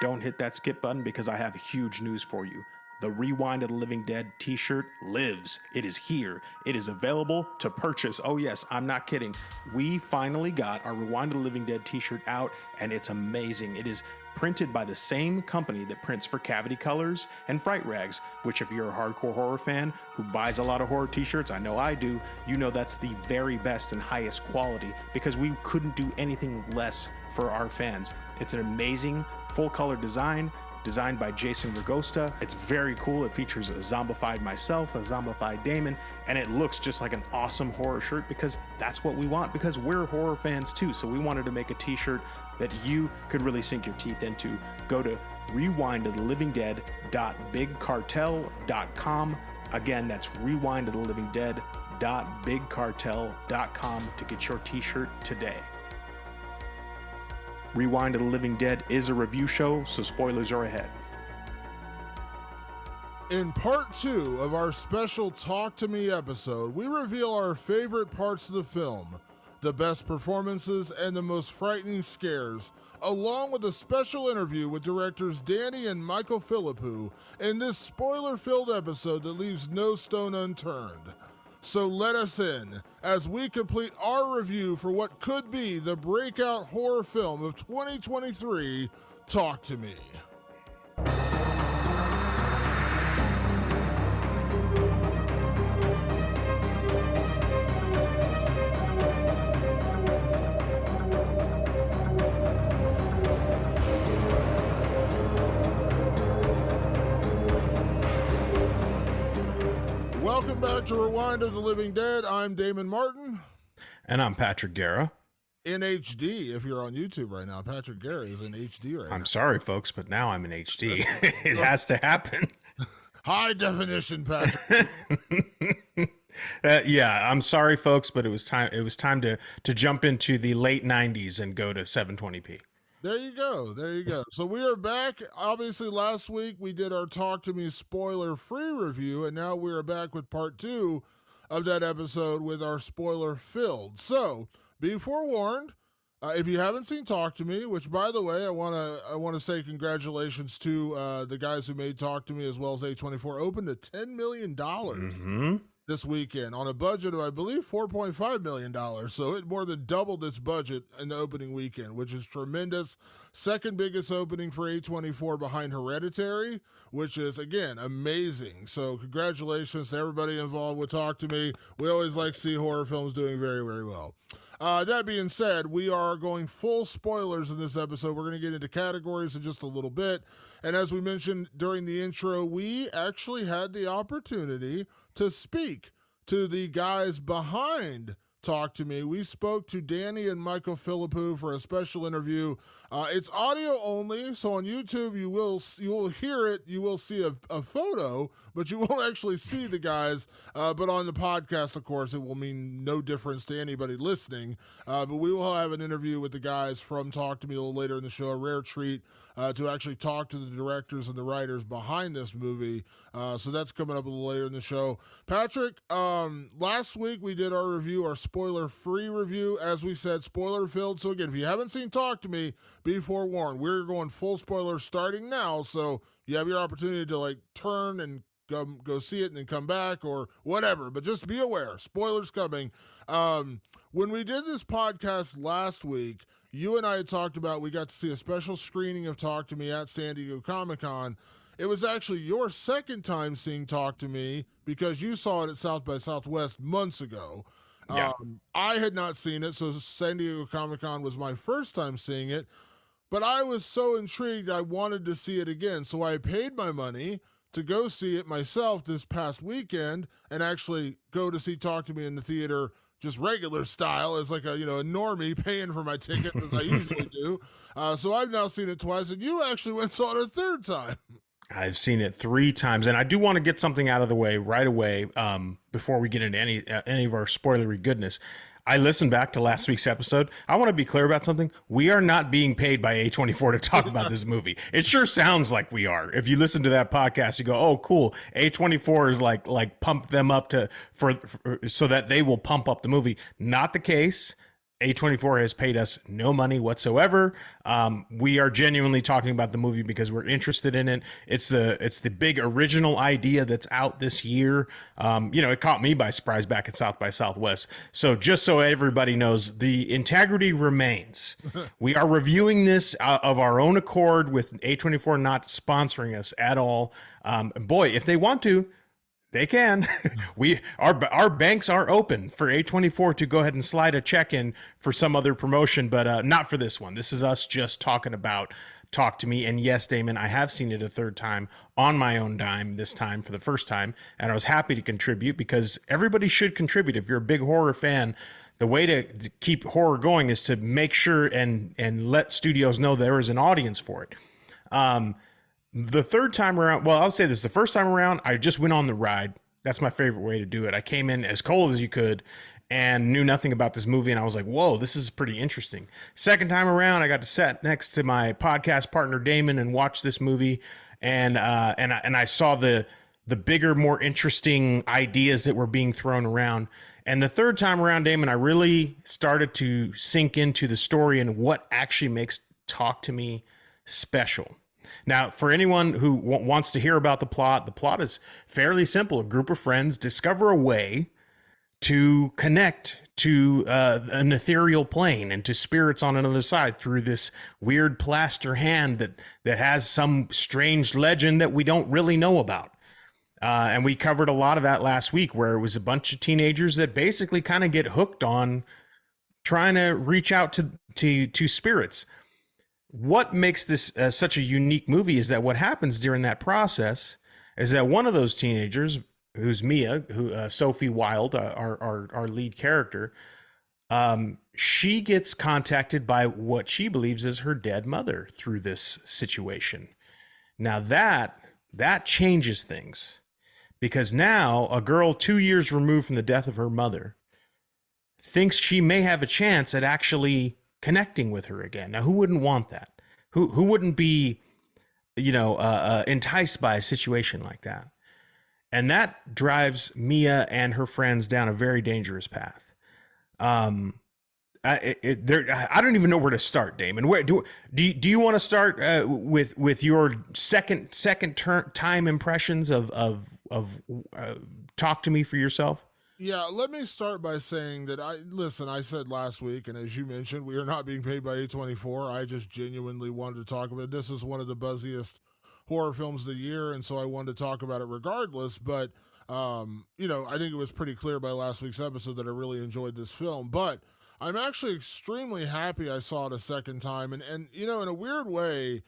don't hit that skip button because I have huge news for you. The Rewind of the Living Dead t-shirt lives. It is here. It is available to purchase. Oh yes, I'm not kidding. We finally got our Rewind of the Living Dead t-shirt out, and it's amazing. It is printed by the same company that prints for Cavity Colors and Fright Rags, which if you're a hardcore horror fan who buys a lot of horror t-shirts, I know I do, you know that's the very best and highest quality because we couldn't do anything less for our fans. It's an amazing full color design, designed by Jason Ragosta. It's very cool. It features a zombified myself, a zombified Damon, and it looks just like an awesome horror shirt because that's what we want, because we're horror fans too. So we wanted to make a t-shirt that you could really sink your teeth into. Go to rewindofthelivingdead.bigcartel.com. Again, that's rewindofthelivingdead.bigcartel.com to get your t-shirt today. Rewind of the Living Dead is a review show, so spoilers are ahead. In part 2 of our special Talk to Me episode, we reveal our favorite parts of the film, the best performances, and the most frightening scares, along with a special interview with directors Danny and Michael Philippou in this spoiler-filled episode that leaves no stone unturned. So let us in as we complete our review for what could be the breakout horror film of 2023, Talk to Me. Welcome back to Rewind of the Living Dead. I'm Damon Martin. And I'm Patrick Guerra. In HD, if you're on YouTube right now. Patrick Guerra is in HD right now. I'm sorry, folks, but now I'm in HD. It has to happen. High definition, Patrick. Yeah, I'm sorry, folks, but it was time to jump into the late 90s and go to 720p. There you go. There you go. So we are back. Obviously, last week we did our Talk to Me spoiler-free review, and now we are back with part 2 of that episode with our spoiler-filled. So, be forewarned, if you haven't seen Talk to Me, which, by the way, I want to say congratulations to the guys who made Talk to Me as well as A24, opened at $10 million. This weekend on a budget of, I believe, $4.5 million. So it more than doubled its budget in the opening weekend, which is tremendous. Second biggest opening for A24 behind Hereditary, which is, again, amazing. So congratulations to everybody involved with Talk to Me. We always like to see horror films doing very, very well. That being said, we are going full spoilers in this episode. We're going to get into categories in just a little bit. And as we mentioned during the intro, we actually had the opportunity to speak to the guys behind Talk to Me. We spoke to Danny and Michael Philippou for a special interview. It's audio only, so on YouTube you will hear it. You will see a photo, but you won't actually see the guys. But on the podcast, of course, it will mean no difference to anybody listening. But we will have an interview with the guys from Talk to Me a little later in the show. A rare treat to actually talk to the directors and the writers behind this movie. So that's coming up a little later in the show. Patrick, last week we did our review, our spoiler-free review. As we said, spoiler-filled. So again, if you haven't seen Talk to Me, be forewarned. We're going full spoiler starting now, so you have your opportunity to turn and go see it and then come back or whatever. But just be aware, spoilers coming. When we did this podcast last week, you and I had talked about we got to see a special screening of Talk to Me at San Diego Comic-Con. It was actually your second time seeing Talk to Me because you saw it at South by Southwest months ago. Yeah. I had not seen it, so San Diego Comic-Con was my first time seeing it. But I was so intrigued, I wanted to see it again. So I paid my money to go see it myself this past weekend and actually go to see Talk to Me in the theater, just regular style, as like a normie paying for my tickets as I usually do. So I've now seen it twice, and you actually went and saw it a third time. I've seen it 3 times, and I do want to get something out of the way right away before we get into any of our spoilery goodness. I listened back to last week's episode. I want to be clear about something. We are not being paid by A24 to talk about this movie. It sure sounds like we are. If you listen to that podcast, you go, "Oh, cool. A24 is like pumped them up for so that they will pump up the movie." Not the case. A24 has paid us no money whatsoever. We are genuinely talking about the movie because we're interested in it. It's the big original idea that's out this year. It caught me by surprise back at South by Southwest. So just so everybody knows, the integrity remains. We are reviewing this of our own accord with A24 not sponsoring us at all. Boy, if they want to, they can. Our banks are open for A24 to go ahead and slide a check in for some other promotion, but not for this one. This is us just talking about Talk to Me. And yes, Damon, I have seen it a third time on my own dime this time for the first time, and I was happy to contribute because everybody should contribute. If you're a big horror fan, the way to keep horror going is to make sure and let studios know there is an audience for it. The third time around, well, I'll say this: the first time around, I just went on the ride. That's my favorite way to do it. I came in as cold as you could and knew nothing about this movie, and I was like, whoa, this is pretty interesting. Second time around, I got to sit next to my podcast partner Damon and watch this movie, and I saw the bigger, more interesting ideas that were being thrown around. And the third time around, Damon, I really started to sink into the story and what actually makes Talk to Me special. Now, for anyone who wants to hear about the plot is fairly simple. A group of friends discover a way to connect to an ethereal plane and to spirits on another side through this weird plaster hand that has some strange legend that we don't really know about. And we covered a lot of that last week, where it was a bunch of teenagers that basically kind of get hooked on trying to reach out to spirits. What makes this such a unique movie is that what happens during that process is that one of those teenagers, who's Mia, who Sophie Wilde, our lead character, she gets contacted by what she believes is her dead mother through this situation. Now that changes things, because now a girl 2 years removed from the death of her mother thinks she may have a chance at actually connecting with her again. Now, who wouldn't want that? Who wouldn't be, enticed by a situation like that? And that drives Mia and her friends down a very dangerous path. I don't even know where to start, Damon. Where do you want to start with your second time impressions of Talk to Me for yourself? Yeah, let me start by saying that I said last week, and as you mentioned, we are not being paid by A24. I just genuinely wanted to talk about it. This is one of the buzziest horror films of the year, and so I wanted to talk about it regardless. But, I think it was pretty clear by last week's episode that I really enjoyed this film. But I'm actually extremely happy I saw it a second time. And in a weird way,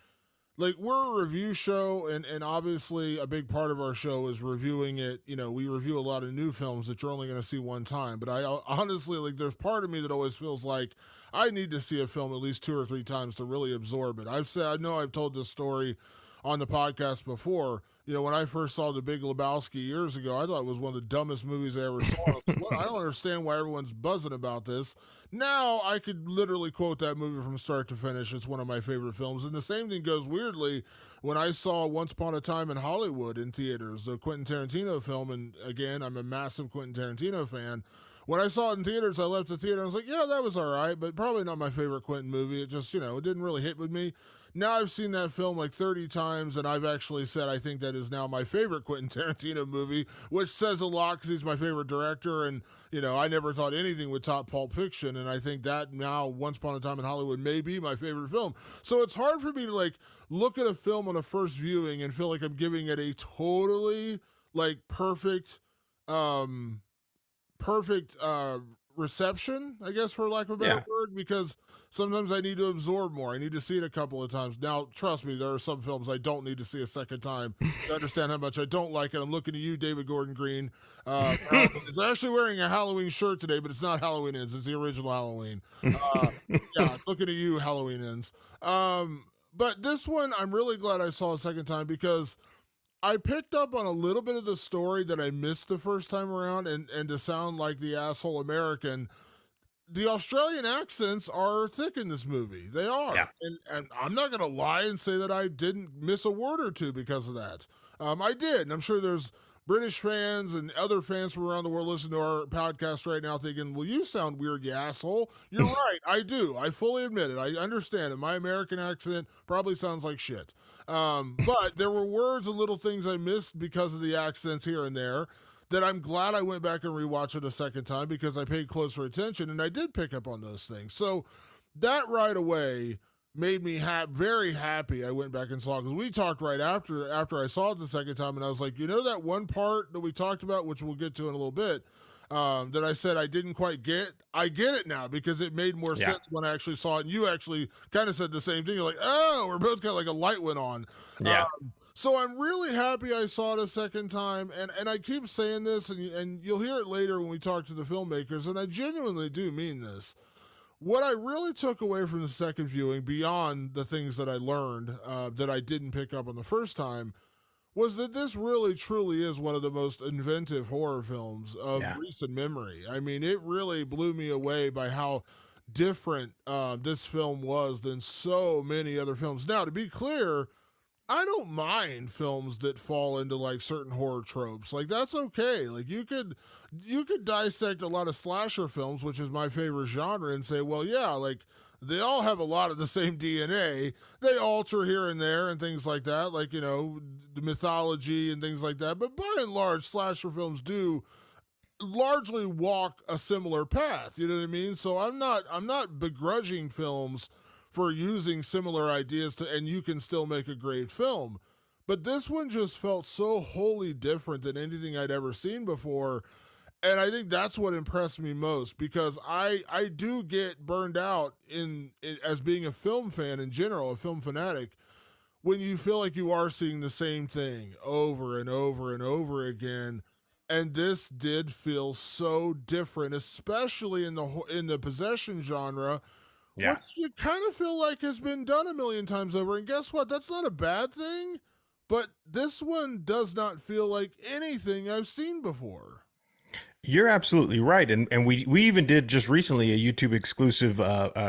like, we're a review show, and obviously a big part of our show is reviewing it. We review a lot of new films that you're only going to see one time, but I honestly, like, there's part of me that always feels like I need to see a film at least 2 or 3 times to really absorb it. I know I've told this story on the podcast before. When I first saw The Big Lebowski years ago, I thought it was one of the dumbest movies I ever saw. I was like, I don't understand why everyone's buzzing about this. Now I could literally quote that movie from start to finish. It's one of my favorite films. And the same thing goes weirdly when I saw Once Upon a Time in Hollywood in theaters, the Quentin Tarantino film. And again, I'm a massive Quentin Tarantino fan. When I saw it in theaters, I left the theater and I was like, yeah, that was all right, but probably not my favorite Quentin movie. It just, it didn't really hit with me. Now I've seen that film like 30 times, and I've actually said I think that is now my favorite Quentin Tarantino movie, which says a lot because he's my favorite director. And, I never thought anything would top Pulp Fiction. And I think that now Once Upon a Time in Hollywood may be my favorite film. So it's hard for me to like look at a film on a first viewing and feel like I'm giving it a totally like perfect reception, I guess, for lack of a better word, because sometimes I need to absorb more. I need to see it a couple of times. Now, trust me, there are some films I don't need to see a second time to understand how much I don't like it. I'm looking at you, David Gordon Green. He's actually wearing a Halloween shirt today, but it's not Halloween Ends. It's the original Halloween. Looking at you, Halloween Ends. But this one, I'm really glad I saw a second time because I picked up on a little bit of the story that I missed the first time around, and to sound like the asshole American, the Australian accents are thick in this movie. They are. Yeah. And I'm not going to lie and say that I didn't miss a word or two because of that. I did. And I'm sure there's British fans and other fans from around the world listening to our podcast right now thinking, well, you sound weird, you asshole. You're right. I do. I fully admit it. I understand it. My American accent probably sounds like shit. But there were words and little things I missed because of the accents here and there that I'm glad I went back and rewatched it a second time because I paid closer attention and I did pick up on those things. So that right away made me very happy. I went back and saw, because we talked right after I saw it the second time, and I was like, that one part that we talked about, which we'll get to in a little bit, that I said I didn't quite get. I get it now because it made more sense when I actually saw it. And you actually kind of said the same thing. You're like, oh, we're both kind of like a light went on. Yeah. So I'm really happy I saw it a second time, and I keep saying this, and you'll hear it later when we talk to the filmmakers, and I genuinely do mean this. What I really took away from the second viewing, beyond the things that I learned that I didn't pick up on the first time, was that this really truly is one of the most inventive horror films of recent memory. I mean, it really blew me away by how different this film was than so many other films. Now, to be clear, I don't mind films that fall into like certain horror tropes. Like that's okay. Like you could dissect a lot of slasher films, which is my favorite genre, and say, well, yeah, like they all have a lot of the same DNA. They alter here and there and things like that, like, the mythology and things like that. But by and large, slasher films do largely walk a similar path. You know what I mean? So I'm not begrudging films for using similar ideas and you can still make a great film. But this one just felt so wholly different than anything I'd ever seen before. And I think that's what impressed me most, because I do get burned out in as being a film fan in general, a film fanatic, when you feel like you are seeing the same thing over and over and over again. And this did feel so different, especially in the possession genre, which you kind of feel like has been done a million times over. And guess what? That's not a bad thing, but this one does not feel like anything I've seen before. You're absolutely right, and we even did just recently a YouTube exclusive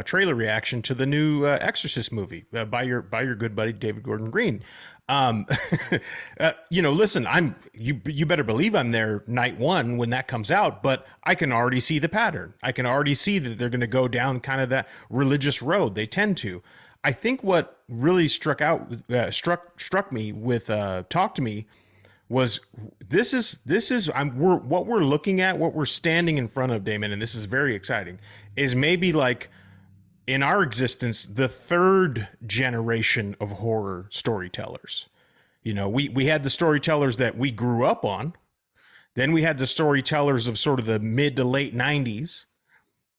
trailer reaction to the new Exorcist movie by your good buddy David Gordon Green. Listen, you better believe I'm there night one when that comes out, but I can already see the pattern. I can already see that they're going to go down kind of that religious road. They tend to. I think what really struck me with Talk to Me was what we're looking at, what we're standing in front of, Damon, and this is very exciting, is maybe like in our existence, the third generation of horror storytellers. We had the storytellers that we grew up on. Then we had the storytellers of sort of the mid to late 90s.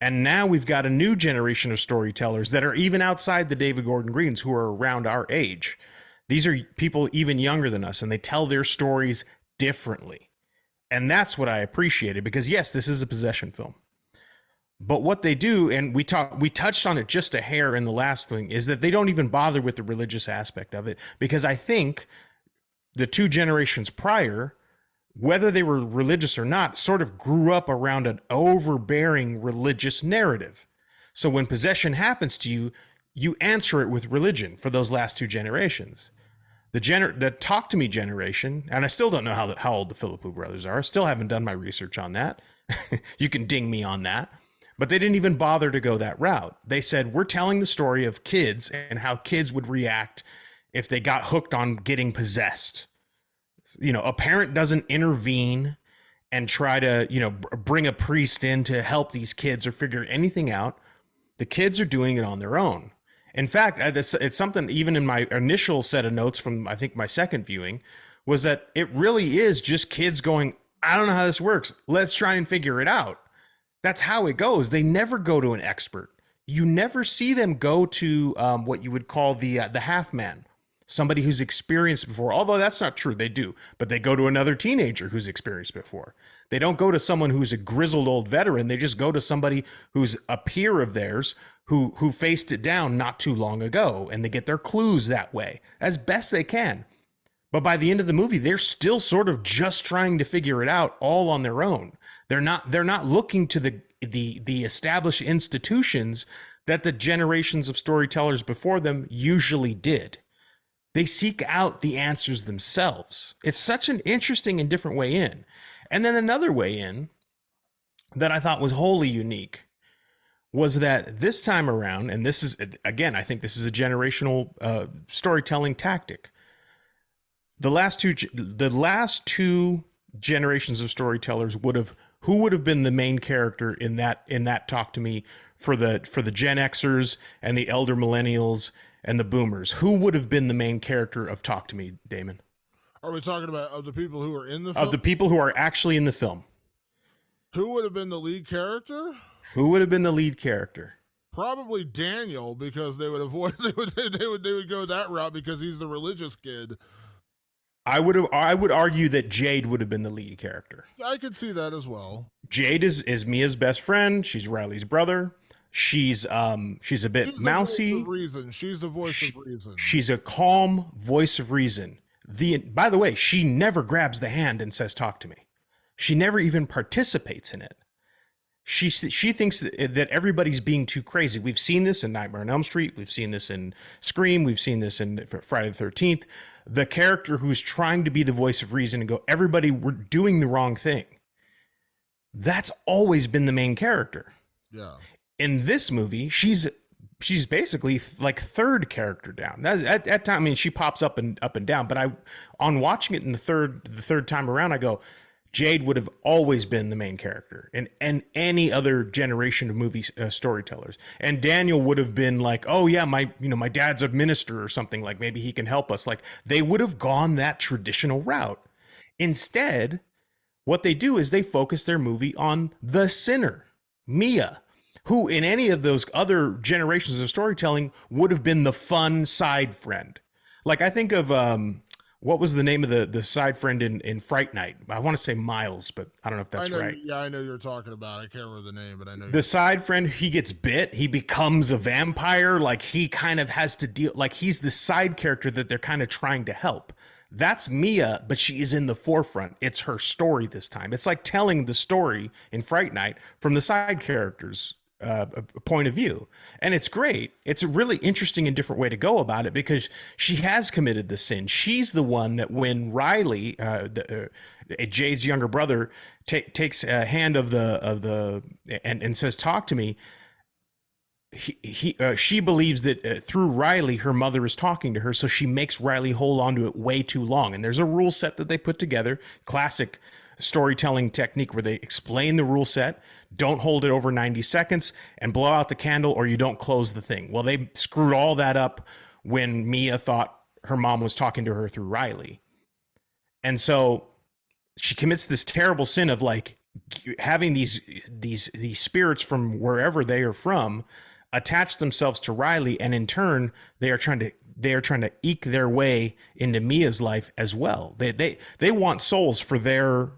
And now we've got a new generation of storytellers that are even outside the David Gordon Greens, who are around our age. These are people even younger than us, and they tell their stories differently. And that's what I appreciated, because yes, this is a possession film. But what they do, and we touched on it just a hair in the last thing, is that they don't even bother with the religious aspect of it, because I think the two generations prior, whether they were religious or not, sort of grew up around an overbearing religious narrative. So when possession happens to you, you answer it with religion for those last two generations. The Talk to Me generation, and I still don't know how old the Philippou brothers are. I still haven't done my research on that. You can ding me on that. But they didn't even bother to go that route. They said, we're telling the story of kids and how kids would react if they got hooked on getting possessed. A parent doesn't intervene and try to, bring a priest in to help these kids or figure anything out. The kids are doing it on their own. In fact, it's something even in my initial set of notes from, I think, my second viewing, was that it really is just kids going, I don't know how this works. Let's try and figure it out. That's how it goes. They never go to an expert. You never see them go to what you would call the half man, somebody who's experienced before. Although that's not true, they do. But they go to another teenager who's experienced before. They don't go to someone who's a grizzled old veteran. They just go to somebody who's a peer of theirs who faced it down not too long ago, and they get their clues that way as best they can. But by the end of the movie, they're still sort of just trying to figure it out all on their own. They're not looking to the established institutions that the generations of storytellers before them usually did. They seek out the answers themselves. It's such an interesting and different way in. And then another way in that I thought was wholly unique was that this time around, and this is, again, I think this is a generational storytelling tactic. The last two generations of storytellers would have, who would have been the main character in that talk to me for the Gen Xers and the elder millennials and the boomers? Who would have been the main character of Talk to Me, Damon? Are we talking about of the people who are in the Of film? the people who are actually in the film, Who would have been the lead character? who would have been the lead character? Probably Daniel, because they would avoid they would go that route because he's the religious kid. I would argue that Jade would have been the lead character. I could see that as well. Jade is Mia's best friend. She's Riley's brother. She's a bit She's the voice of mousy. reason. She's the voice of reason. She's a calm voice of reason. By the way, she never grabs the hand and says talk to me. She never even participates in it. She thinks that everybody's being too crazy. We've seen this in Nightmare on Elm Street. We've seen this in Scream. We've seen this in Friday the 13th. The character who's trying to be the voice of reason and go, everybody, we're doing the wrong thing. That's always been the main character. Yeah. In this movie, she's basically like third character down. At time, I mean, she pops up and down. But on watching it in the third time around, I go, Jade would have always been the main character and any other generation of movie storytellers. And Daniel would have been like, oh yeah, my dad's a minister or something, like maybe he can help us. Like they would have gone that traditional route. Instead, what they do is they focus their movie on the sinner, Mia, who in any of those other generations of storytelling would have been the fun side friend. Like I think of what was the name of the side friend in Fright Night? I want to say Miles, but I don't know if that's right. Yeah, I know you're talking about. I can't remember the name, but I know The side friend, he gets bit, he becomes a vampire, like he kind of has to deal, like he's the side character that they're kind of trying to help. That's Mia, but she is in the forefront. It's her story this time. It's like telling the story in Fright Night from the side characters' point of view. And it's great. It's a really interesting and different way to go about it because she has committed the sin. She's the one that when Riley, Jay's younger brother, takes a hand of the and says, talk to me. She believes that through Riley, her mother is talking to her, so she makes Riley hold on to it way too long. And there's a rule set that they put together, classic storytelling technique where they explain the rule set, don't hold it over 90 seconds, and blow out the candle, or you don't close the thing. Well, they screwed all that up when Mia thought her mom was talking to her through Riley. And so she commits this terrible sin of like having these spirits from wherever they are from attach themselves to Riley, and in turn they are trying to eke their way into Mia's life as well. They want souls for their,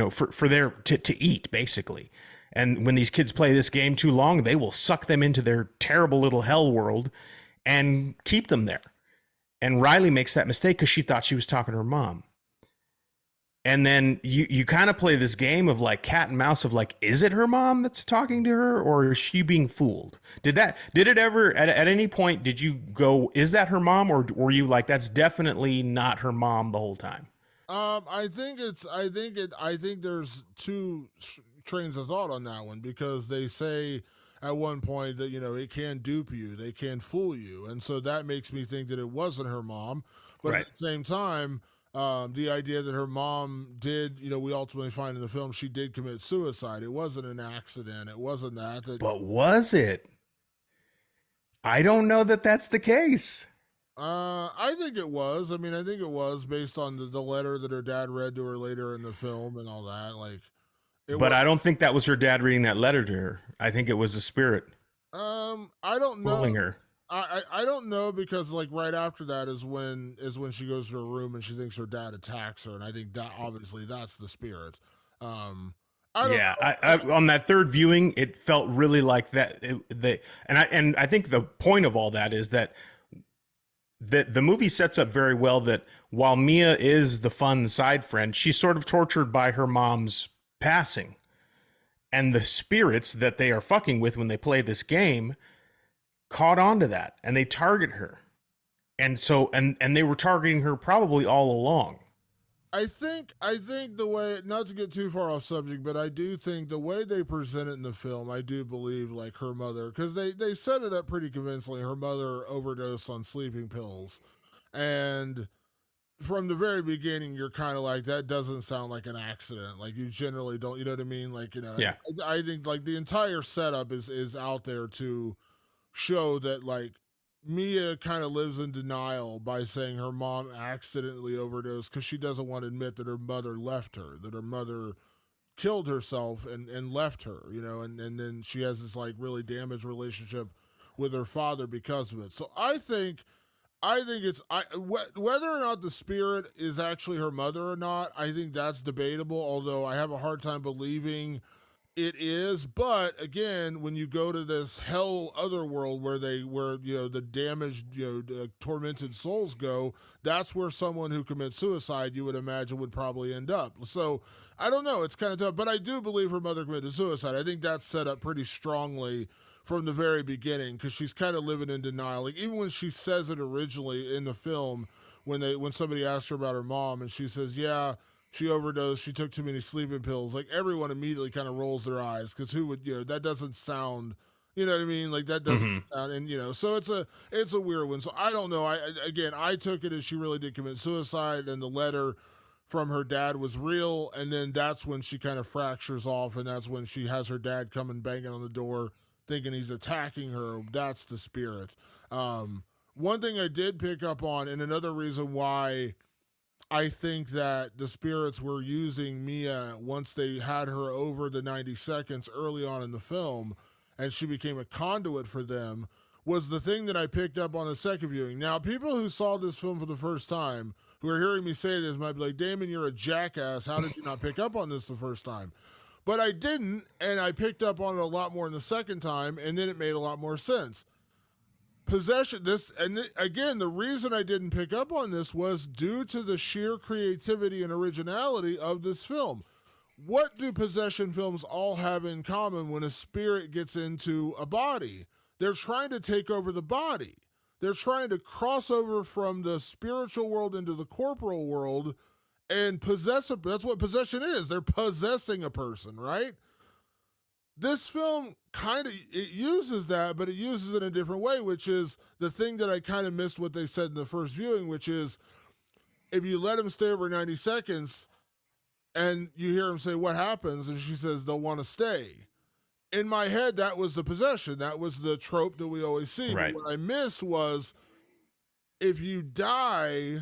for their to eat basically. And when these kids play this game too long, they will suck them into their terrible little hell world and keep them there. And Riley makes that mistake because she thought she was talking to her mom. And then you kind of play this game of like cat and mouse of like, is it her mom that's talking to her or is she being fooled? Did it ever at any point did you go, is that her mom, or were you like, that's definitely not her mom the whole time? I think there's two trains of thought on that one, because they say at one point that it can dupe you, they can fool you, and so that makes me think that it wasn't her mom. But Right. at the same time, the idea that her mom did, we ultimately find in the film she did commit suicide. It wasn't an accident. It wasn't that. But was it? I don't know that that's the case. I think it was. I mean, I think it was based on the letter that her dad read to her later in the film and all that. Like, But I don't think that was her dad reading that letter to her. I think it was a spirit I don't know. fooling her. I don't know, because like right after that is when she goes to her room and she thinks her dad attacks her, and I think that obviously that's the spirits. I don't Yeah, know. on that third viewing, it felt really like that. And I think the point of all that is that the movie sets up very well that while Mia is the fun side friend, she's sort of tortured by her mom's passing, and the spirits that they are fucking with when they play this game caught on to that, and they target her. And so and they were targeting her probably all along. I think the way, not to get too far off subject, but I do think the way they present it in the film, I do believe like her mother, because they set it up pretty convincingly. Her mother overdosed on sleeping pills, and from the very beginning, you're kind of like, that doesn't sound like an accident. Like, you generally don't, you know what I mean? Like, Yeah. I think like the entire setup is out there to show that like Mia kind of lives in denial by saying her mom accidentally overdosed because she doesn't want to admit that her mother left her, that her mother killed herself and left her, and then she has this like really damaged relationship with her father because of it. So I think it's whether or not the spirit is actually her mother or not. I think that's debatable. Although I have a hard time believing it is. But again, when you go to this hell other world where the damaged, tormented souls go, that's where someone who commits suicide, you would imagine, would probably end up. So I don't know. It's kind of tough, but I do believe her mother committed suicide. I think that's set up pretty strongly from the very beginning because she's kind of living in denial. Like, even when she says it originally in the film, when somebody asks her about her mom and she says, "Yeah, she overdosed. She took too many sleeping pills." Like, everyone immediately kind of rolls their eyes because who would, that doesn't sound, you know what I mean? Like, that doesn't Mm-hmm. sound, and so it's a weird one. So I don't know. I took it as she really did commit suicide, and the letter from her dad was real, and then that's when she kind of fractures off, and that's when she has her dad coming banging on the door, thinking he's attacking her. That's the spirit. One thing I did pick up on, and another reason why I think that the spirits were using Mia once they had her over the 90 seconds early on in the film and she became a conduit for them, was the thing that I picked up on the second viewing. Now, people who saw this film for the first time who are hearing me say this might be like, "Damon, you're a jackass. How did you not pick up on this the first time?" But I didn't, and I picked up on it a lot more in the second time, and then it made a lot more sense. Possession, this, and again, the reason I didn't pick up on this was due to the sheer creativity and originality of this film. What do possession films all have in common when a spirit gets into a body? They're trying to take over the body. They're trying to cross over from the spiritual world into the corporal world and possess a, that's what possession is. They're possessing a person, right? This film kind of, it uses that, but it uses it in a different way, which is the thing that I kind of missed what they said in the first viewing, which is if you let him stay over 90 seconds and you hear him say what happens, and she says they'll want to stay. In my head, that was the possession. That was the trope that we always see. But Right. what I missed was if you die,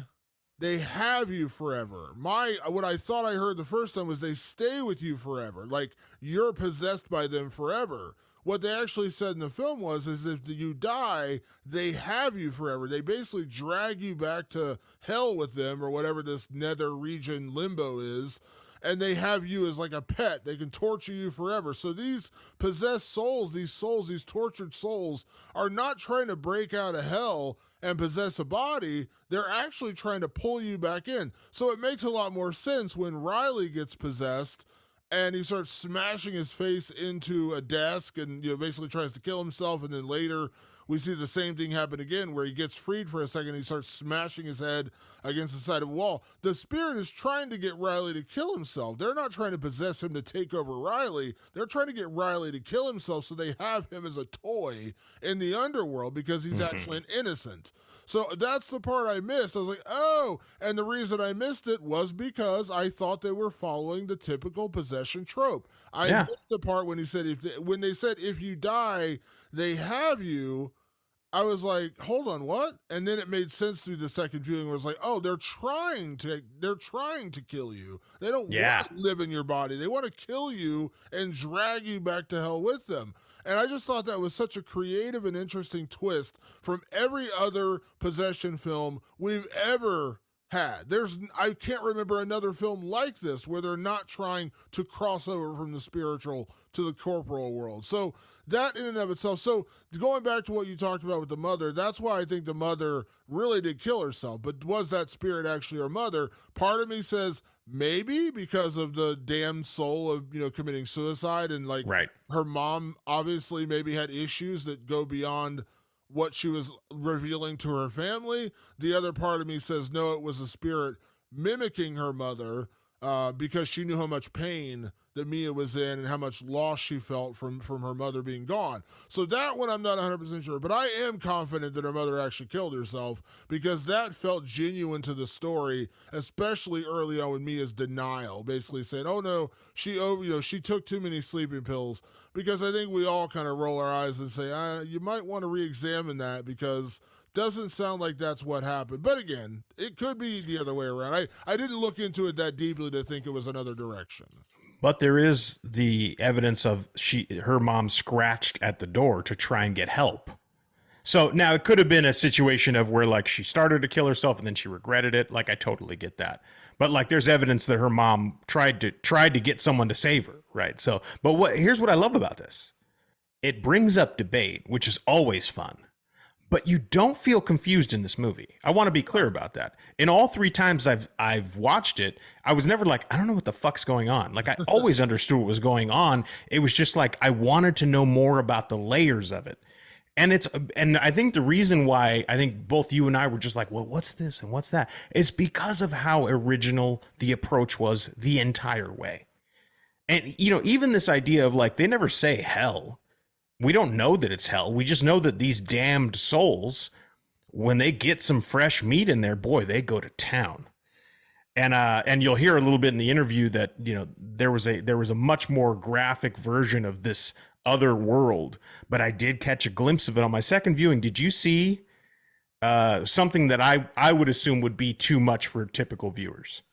they have you forever. What I thought I heard the first time was they stay with you forever. Like, you're possessed by them forever. What they actually said in the film was is if you die, they have you forever. They basically drag you back to hell with them or whatever this nether region limbo is. And they have you as like a pet. They can torture you forever. So these possessed souls, these tortured souls, are not trying to break out of hell and possess a body. They're actually trying to pull you back in. So it makes a lot more sense when Riley gets possessed and he starts smashing his face into a desk and basically tries to kill himself, and then later we see the same thing happen again where he gets freed for a second and he starts smashing his head against the side of a wall. The spirit is trying to get Riley to kill himself. They're not trying to possess him to take over Riley. They're trying to get Riley to kill himself so they have him as a toy in the underworld because he's actually an innocent. So that's the part I missed. I was like, oh, and the reason I missed it was because I thought they were following the typical possession trope. I Yeah. missed the part when when they said if you die, they have you. I was like, hold on, what? And then it made sense through the second viewing where it was like, oh, they're trying to kill you. They don't Yeah. want to live in your body. They want to kill you and drag you back to hell with them. And I just thought that was such a creative and interesting twist from every other possession film we've ever had. I can't remember another film like this where they're not trying to cross over from the spiritual to the corporal world. So that in and of itself. So going back to what you talked about with the mother, that's why I think the mother really did kill herself. But was that spirit actually her mother? Part of me says maybe because of the damned soul of committing suicide, and like Right. her mom obviously maybe had issues that go beyond what she was revealing to her family. The other part of me says, no, it was a spirit mimicking her mother because she knew how much pain that Mia was in and how much loss she felt from her mother being gone. So that one I'm not 100% sure, but I am confident that her mother actually killed herself because that felt genuine to the story, especially early on with Mia's denial, basically saying, "Oh no, she took too many sleeping pills." Because I think we all kind of roll our eyes and say, "You might want to re-examine that because." Doesn't sound like that's what happened. But again, it could be the other way around. I didn't look into it that deeply to think it was another direction. But there is the evidence of her mom scratched at the door to try and get help. So now it could have been a situation of where like she started to kill herself and then she regretted it. Like I totally get that. But like there's evidence that her mom tried to get someone to save her, right? So but here's what I love about this. It brings up debate, which is always fun. But you don't feel confused in this movie. I want to be clear about that. In all 3 times I've watched it, I was never like, I don't know what the fuck's going on. Like I always understood what was going on. It was just like I wanted to know more about the layers of it. And I think the reason why I think both you and I were just like, well, what's this and what's that is because of how original the approach was the entire way. And even this idea of like they never say hell. We don't know that it's hell. We just know that these damned souls, when they get some fresh meat in there, boy, they go to town. And you'll hear a little bit in the interview that there was a much more graphic version of this other world, but I did catch a glimpse of it on my second viewing. Did you see something that I would assume would be too much for typical viewers?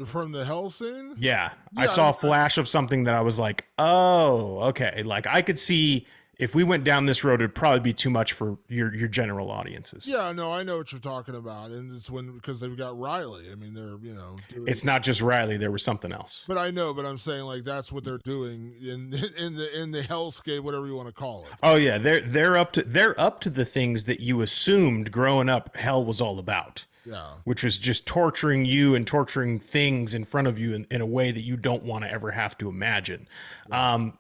From the hell scene? Yeah, I saw a flash of something that I was like, oh, okay. Like I could see if we went down this road, it'd probably be too much for your general audiences. Yeah, no, I know what you're talking about, and it's because they've got Riley. I mean, they're it's not just Riley. There was something else. But I know, but I'm saying like that's what they're doing in the hellscape, whatever you want to call it. Oh yeah, they're up to the things that you assumed growing up hell was all about. Yeah. Which was just torturing you and torturing things in front of you in a way that you don't want to ever have to imagine. Yeah.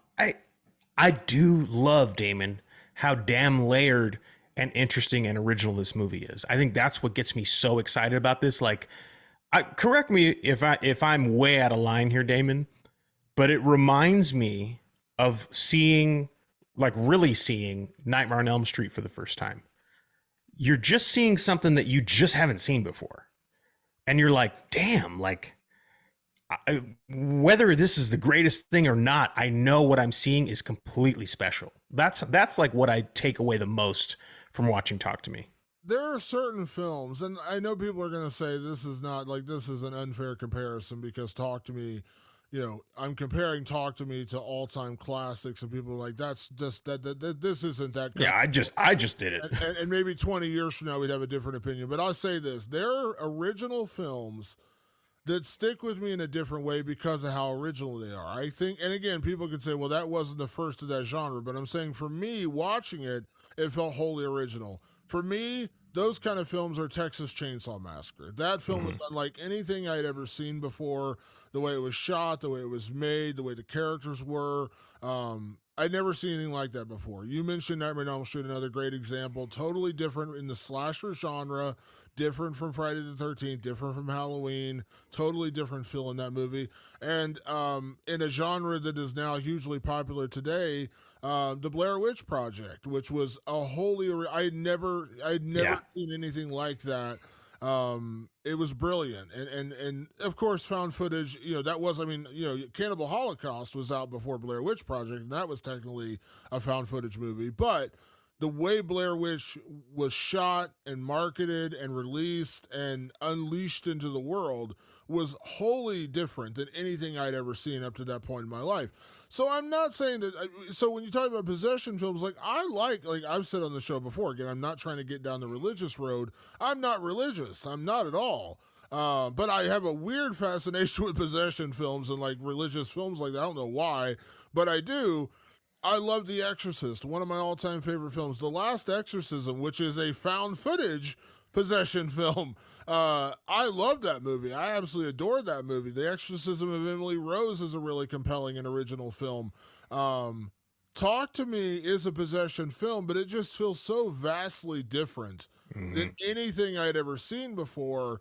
I do love, Damon, how damn layered and interesting and original this movie is. I think that's what gets me so excited about this. Like, correct me if I'm way out of line here, Damon, but it reminds me of really seeing Nightmare on Elm Street for the first time. You're just seeing something that you just haven't seen before. And you're like, damn, like whether this is the greatest thing or not, I know what I'm seeing is completely special. That's like what I take away the most from watching Talk to Me. There are certain films, and I know people are going to say this is an unfair comparison because Talk to Me, I'm comparing Talk to Me to all-time classics, and people are like, that's just that this isn't that good. Yeah, I just did it. And maybe 20 years from now we'd have a different opinion. But I'll say this: there are original films that stick with me in a different way because of how original they are. I think, and again, people could say, well, that wasn't the first of that genre, but I'm saying for me, watching it, it felt wholly original. For me, those kind of films are Texas Chainsaw Massacre. That film was unlike anything I'd ever seen before. The way it was shot, the way it was made, the way the characters were. I'd never seen anything like that before. You mentioned Nightmare on Elm Street, another great example. Totally different in the slasher genre, different from Friday the 13th, different from Halloween, totally different feel in that movie. And in a genre that is now hugely popular today, the Blair Witch Project, which was a I'd never seen anything like that. It was brilliant. And of course, found footage, Cannibal Holocaust was out before Blair Witch Project, and that was technically a found footage movie. But the way Blair Witch was shot and marketed and released and unleashed into the world was wholly different than anything I'd ever seen up to that point in my life. So I'm not saying that. So when you talk about possession films, like I've said on the show before, again, I'm not trying to get down the religious road. I'm not religious. I'm not at all. But I have a weird fascination with possession films and like religious films like that. I don't know why, but I do. I love The Exorcist, one of my all-time favorite films. The Last Exorcism, which is a found footage possession film. I love that movie. I absolutely adore that movie. The Exorcism of Emily Rose is a really compelling and original film. Talk to Me is a possession film, but it just feels so vastly different than anything I'd ever seen before.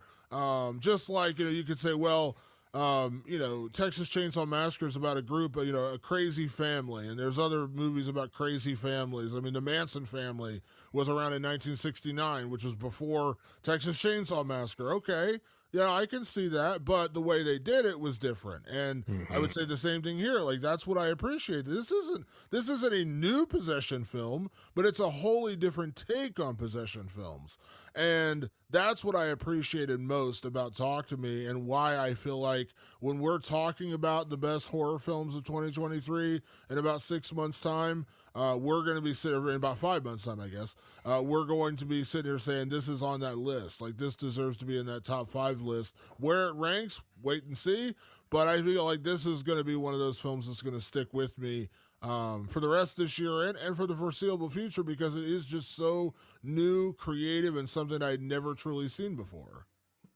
Just like, you could say, well, Texas Chainsaw Massacre is about a group of, a crazy family, and there's other movies about crazy families. I mean, the Manson family was around in 1969, which was before Texas Chainsaw Massacre. Okay, yeah, I can see that, but the way they did it was different. And I would say the same thing here. Like, that's what I appreciate. This isn't a new possession film, but it's a wholly different take on possession films. And that's what I appreciated most about Talk to Me, and why I feel like when we're talking about the best horror films of 2023 in about 6 months' time, we're going to be sitting in about 5 months' time, I guess. We're going to be sitting here saying this is on that list. Like, this deserves to be in that top 5 list. Where it ranks, wait and see. But I feel like this is going to be one of those films that's going to stick with me for the rest of this year and for the foreseeable future, because it is just so new, creative, and something I'd never truly seen before.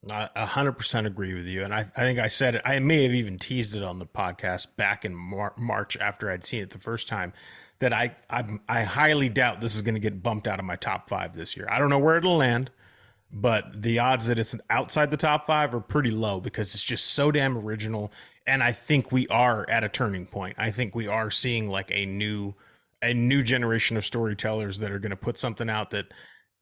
I 100% agree with you. And I think I said it, I may have even teased it on the podcast back in March after I'd seen it the first time, that I highly doubt this is going to get bumped out of my top 5 this year. I don't know where it'll land, but the odds that it's outside the top 5 are pretty low because it's just so damn original. And I think we are at a turning point. I think we are seeing like a new generation of storytellers that are going to put something out that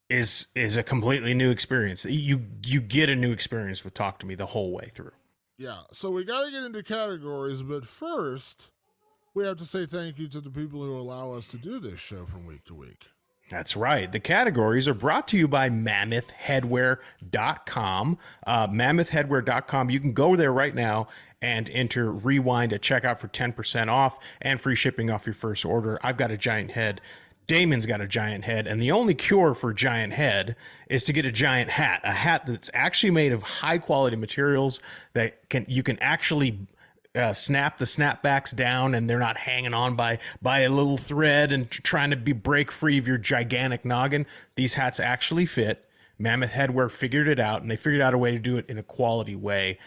is a completely new experience. You get a new experience with Talk to Me the whole way through. Yeah, so we got to get into categories, but first, we have to say thank you to the people who allow us to do this show from week to week. That's right. The categories are brought to you by mammothheadwear.com. Mammothheadwear.com. You can go there right now and enter rewind at checkout for 10% off and free shipping off your first order. I've got a giant head. Damon's got a giant head, and the only cure for giant head is to get a giant hat, a hat that's actually made of high quality materials that you can actually snap the snapbacks down, and they're not hanging on by a little thread and trying to be break free of your gigantic noggin. These hats actually fit. Mammoth Headwear figured it out, and they figured out a way to do it in a quality way.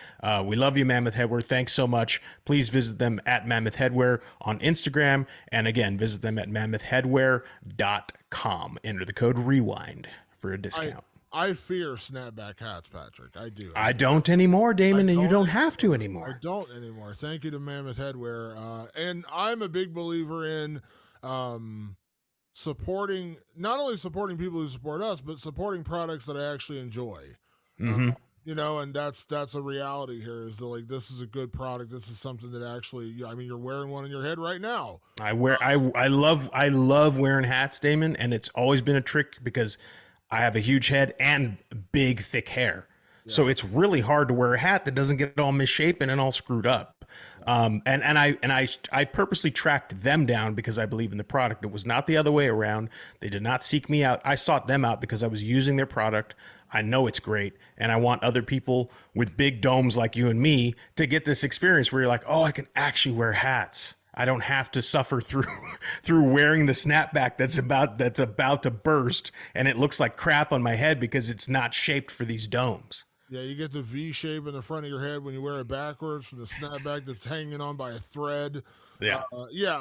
We love you, Mammoth Headwear. Thanks so much. Please visit them at Mammoth Headwear on Instagram. And again, visit them at mammothheadwear.com. Enter the code REWIND for a discount. I fear snapback hats, Patrick. I do. I don't anymore, Damon, and you don't have to anymore. I don't anymore. Thank you to Mammoth Headwear. And I'm a big believer in supporting, not only supporting people who support us, but supporting products that I actually enjoy. And that's a reality here, is that, like, this is a good product. This is something that actually, I mean, you're wearing one on your head right now. I love wearing hats, Damon, and it's always been a trick because I have a huge head and big thick hair. Yeah. So it's really hard to wear a hat that doesn't get all misshapen and all screwed up. And I purposely tracked them down because I believe in the product. It was not the other way around. They did not seek me out. I sought them out because I was using their product. I know it's great, and I want other people with big domes like you and me to get this experience where you're like, oh, I can actually wear hats. I don't have to suffer through wearing the snapback that's about to burst, and it looks like crap on my head because it's not shaped for these domes. Yeah, you get the V shape in the front of your head when you wear it backwards from the snapback that's hanging on by a thread. Yeah.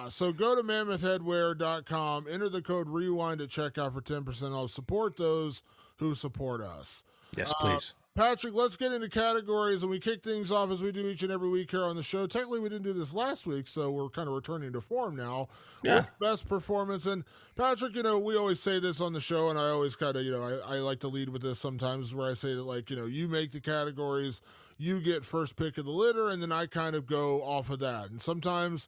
So go to mammothheadwear.com, enter the code REWIND at checkout for 10% off. Support those who support us. Yes, please. Patrick, let's get into categories, and we kick things off as we do each and every week here on the show. Technically, we didn't do this last week, so we're kind of returning to form now. Yeah. Best performance. And Patrick, we always say this on the show, and I always kind of, I like to lead with this sometimes, where I say that, like, you make the categories, you get first pick of the litter, and then I kind of go off of that. And sometimes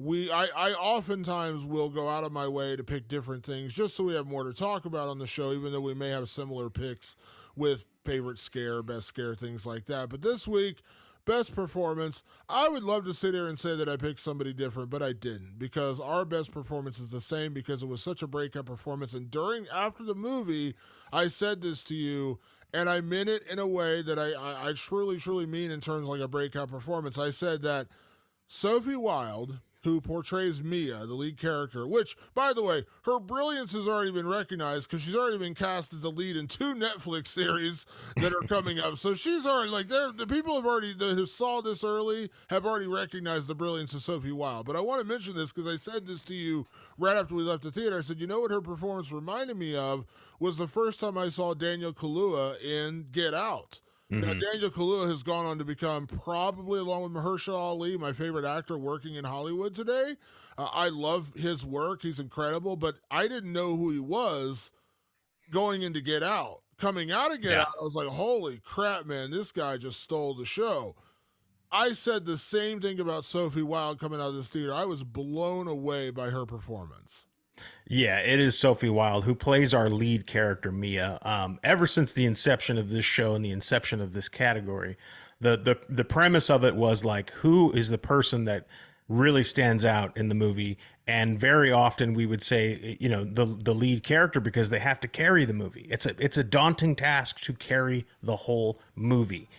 I oftentimes will go out of my way to pick different things just so we have more to talk about on the show, even though we may have similar picks with favorite scare, best scare, things like that. But this week, best performance, I would love to sit here and say that I picked somebody different, but I didn't, because our best performance is the same, because it was such a breakout performance. And after the movie, I said this to you, and I meant it in a way that I truly, truly mean in terms of like a breakout performance. I said that Sophie Wilde who portrays Mia, the lead character, which, by the way, her brilliance has already been recognized because she's already been cast as the lead in 2 Netflix series that are coming up. So she's already, like, the people have already, that who saw this early have already recognized the brilliance of Sophie Wilde. But I want to mention this because I said this to you right after we left the theater. I said, you know what her performance reminded me of was the first time I saw Daniel Kaluuya in Get Out. Now, Daniel Kaluuya has gone on to become, probably along with Mahershala Ali, my favorite actor working in Hollywood today. I love his work. He's incredible, but I didn't know who he was going into Get Out. Coming out of Get Yeah. Out, I was like, holy crap, man, this guy just stole the show. I said the same thing about Sophie Wilde coming out of this theater. I was blown away by her performance. Yeah, it is Sophie Wilde who plays our lead character Mia. Ever since the inception of this show and the inception of this category, the premise of it was like, who is the person that really stands out in the movie? And very often we would say, you know, the lead character, because they have to carry the movie. It's a daunting task to carry the whole movie.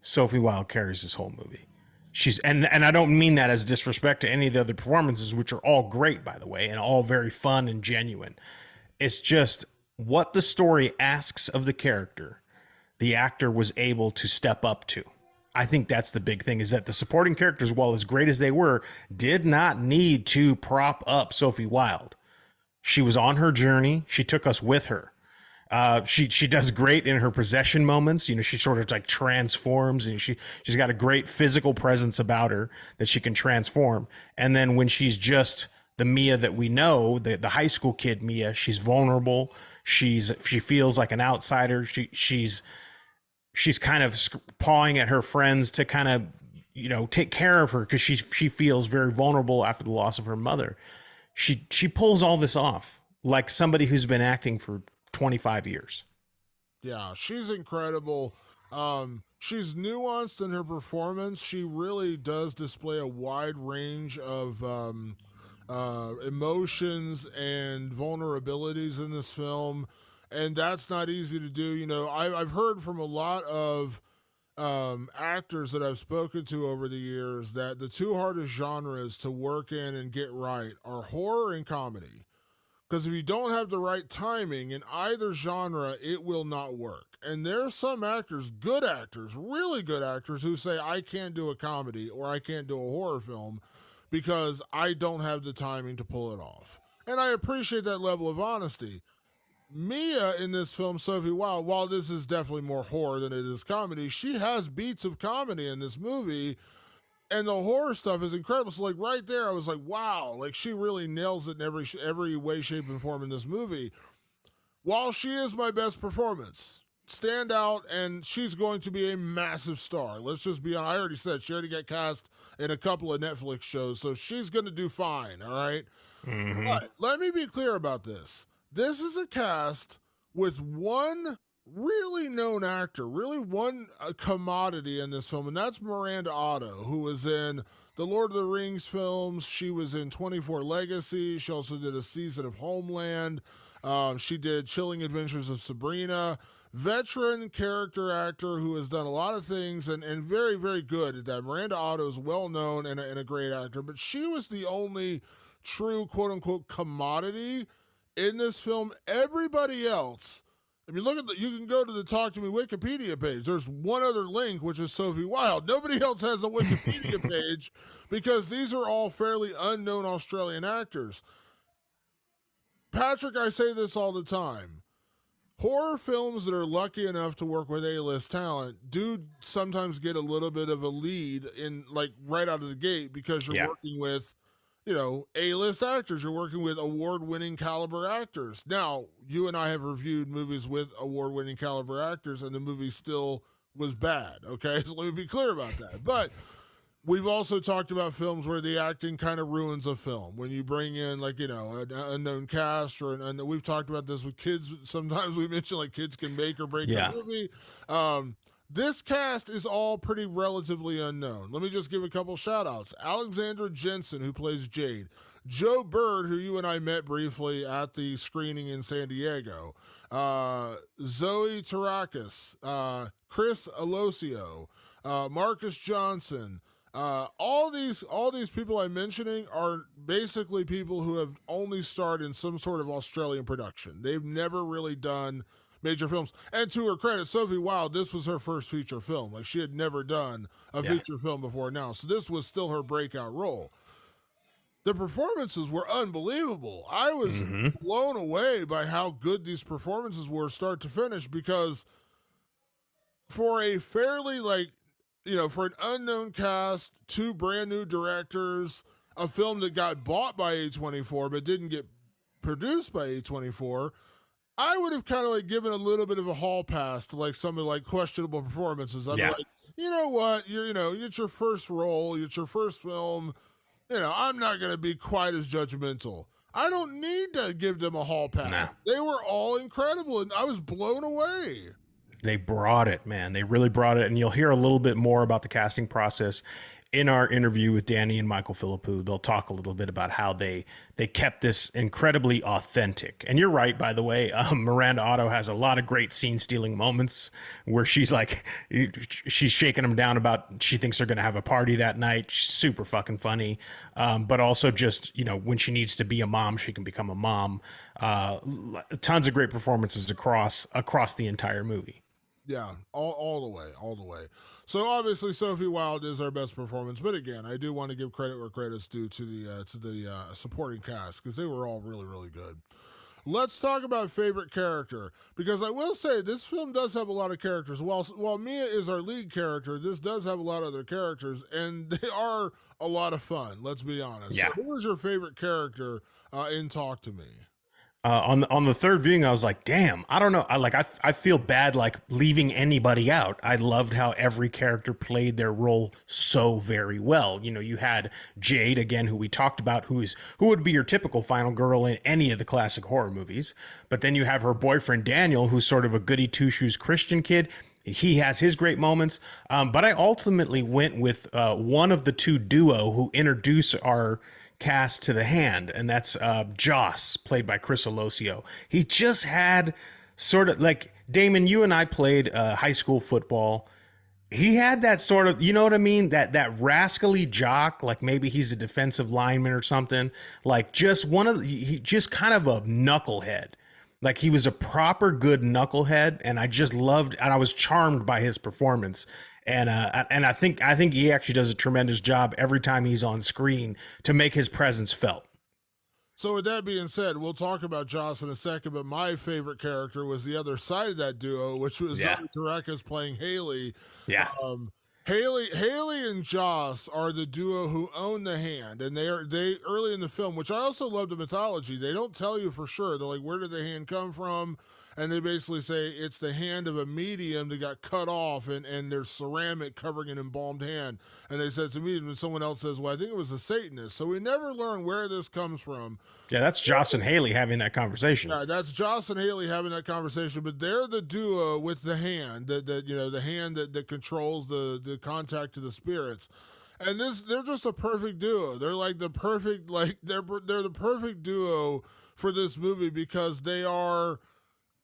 Sophie Wilde carries this whole movie. She's and I don't mean that as disrespect to any of the other performances, which are all great, by the way, and all very fun and genuine. It's just what the story asks of the character, the actor was able to step up to. I think that's the big thing, is that the supporting characters, while as great as they were, did not need to prop up Sophie Wilde. She was on her journey. She took us with her. She does great in her possession moments. You know, she sort of like transforms, and she's got a great physical presence about her that she can transform. And then when she's just the Mia that we know, the high school kid Mia, she's vulnerable. She feels like an outsider. She's kind of pawing at her friends to kind of, you know, take care of her because she feels very vulnerable after the loss of her mother. She pulls all this off like somebody who's been acting for 25 years. Yeah, she's incredible. She's nuanced in her performance. She really does display a wide range of emotions and vulnerabilities in this film, and that's not easy to do. You know, I've heard from a lot of actors that I've spoken to over the years that the two hardest genres to work in and get right are horror and comedy. Because if you don't have the right timing in either genre, it will not work. And there's some actors, good actors, really good actors, who say, I can't do a comedy or I can't do a horror film because I don't have the timing to pull it off. And I appreciate that level of honesty. Mia in this film, Sophie Wilde, while this is definitely more horror than it is comedy, she has beats of comedy in this movie, and the horror stuff is incredible. So like right there, I was like, wow, like she really nails it in every way, shape, and form in this movie. While she is my best performance, stand out, and she's going to be a massive star. Let's just be honest. I already said she already got cast in a couple of Netflix shows, so she's going to do fine. All right? But let me be clear about this. This is a cast with one really known actor, really one commodity in this film, and that's Miranda Otto, who was in the Lord of the Rings films. She was in 24 Legacy. She also did a season of Homeland. She did Chilling Adventures of Sabrina. Veteran character actor who has done a lot of things and very, very good at that. Miranda Otto is well known and a great actor, but she was the only true quote unquote commodity in this film. Everybody else, if you look at you can go to the Talk to Me Wikipedia page. There's one other link, which is Sophie Wilde. Nobody else has a Wikipedia page because these are all fairly unknown Australian actors. Patrick, I say this all the time. Horror films that are lucky enough to work with A-list talent do sometimes get a little bit of a lead in, like, right out of the gate because you're working with, you know, A-list actors. You're working with award-winning caliber actors. Now, you and I have reviewed movies with award-winning caliber actors, and the movie still was bad, okay? So let me be clear about that. But we've also talked about films where the acting kind of ruins a film. When you bring in, like, you know, an unknown cast, or we've talked about this with kids. Sometimes we mention, like, kids can make or break the movie. This cast is all pretty relatively unknown. Let me just give a couple shout outs. Alexandra Jensen, who plays Jade. Joe Bird, who you and I met briefly at the screening in San Diego. Zoe Tarakis. Chris Alosio. Marcus Johnson. All these people I'm mentioning are basically people who have only starred in some sort of Australian production. They've never really done major films. And to her credit, Sophie Wilde, this was her first feature film. Like she had never done a Yeah. feature film before now. So this was still her breakout role. The performances were unbelievable. I was Hmm. blown away by how good these performances were start to finish because for a fairly for an unknown cast, two brand new directors, a film that got bought by A24 but didn't get produced by A24, I would have kind of like given a little bit of a hall pass to like some of like questionable performances. I'd be Yeah. like, you know what, it's your first role, it's your first film. I'm not going to be quite as judgmental. I don't need to give them a hall Nah. pass. They were all incredible, and I was blown away. They brought it, man. They really brought it. And you'll hear a little bit more about the casting process in our interview with Danny and Michael Philippou. They'll talk a little bit about how they kept this incredibly authentic. And you're right, by the way. Miranda Otto has a lot of great scene stealing moments where she's like, she's shaking them down about she thinks they're going to have a party that night. She's super fucking funny. But also just, when she needs to be a mom, she can become a mom. Tons of great performances across the entire movie. Yeah, all the way, all the way. So obviously Sophie Wilde is our best performance, but again, I do want to give credit where credit's due to the supporting cast because they were all really really good. Let's talk about favorite character because I will say this film does have a lot of characters. While Mia is our lead character, this does have a lot of other characters, and they are a lot of fun. Let's be honest. Yeah. So who was your favorite character in Talk to Me? On the third viewing, I was like, "Damn, I don't know. I feel bad like leaving anybody out." I loved how every character played their role so very well. You had Jade again, who we talked about, who would be your typical final girl in any of the classic horror movies. But then you have her boyfriend Daniel, who's sort of a goody two shoes Christian kid. He has his great moments, but I ultimately went with one of the two duo who introduce our cast to the hand, and that's Joss, played by Chris Alosio. He just had sort of like Damon. You and I played high school football. He had that sort of, you know what I mean? That rascally jock, like maybe he's a defensive lineman or something. Like just he just kind of a knucklehead. Like he was a proper good knucklehead, and I just loved, and I was charmed by his performance. And I think he actually does a tremendous job every time he's on screen to make his presence felt. So with that being said, we'll talk about Joss in a second, but my favorite character was the other side of that duo, which was Zoe Tarekas playing Haley. Yeah. Haley and Joss are the duo who own the hand, and they early in the film, which I also love the mythology. They don't tell you for sure. They're like, where did the hand come from? And they basically say it's the hand of a medium that got cut off, and there's ceramic covering an embalmed hand. And they said it's a medium, and someone else says, well, I think it was a Satanist. So we never learn where this comes from. Yeah, that's Joss and Haley having that conversation. Yeah, that's Joss and Haley having that conversation, but they're the duo with the hand the hand that controls the contact to the spirits. And they're just a perfect duo. They're like the perfect they're the perfect duo for this movie because they are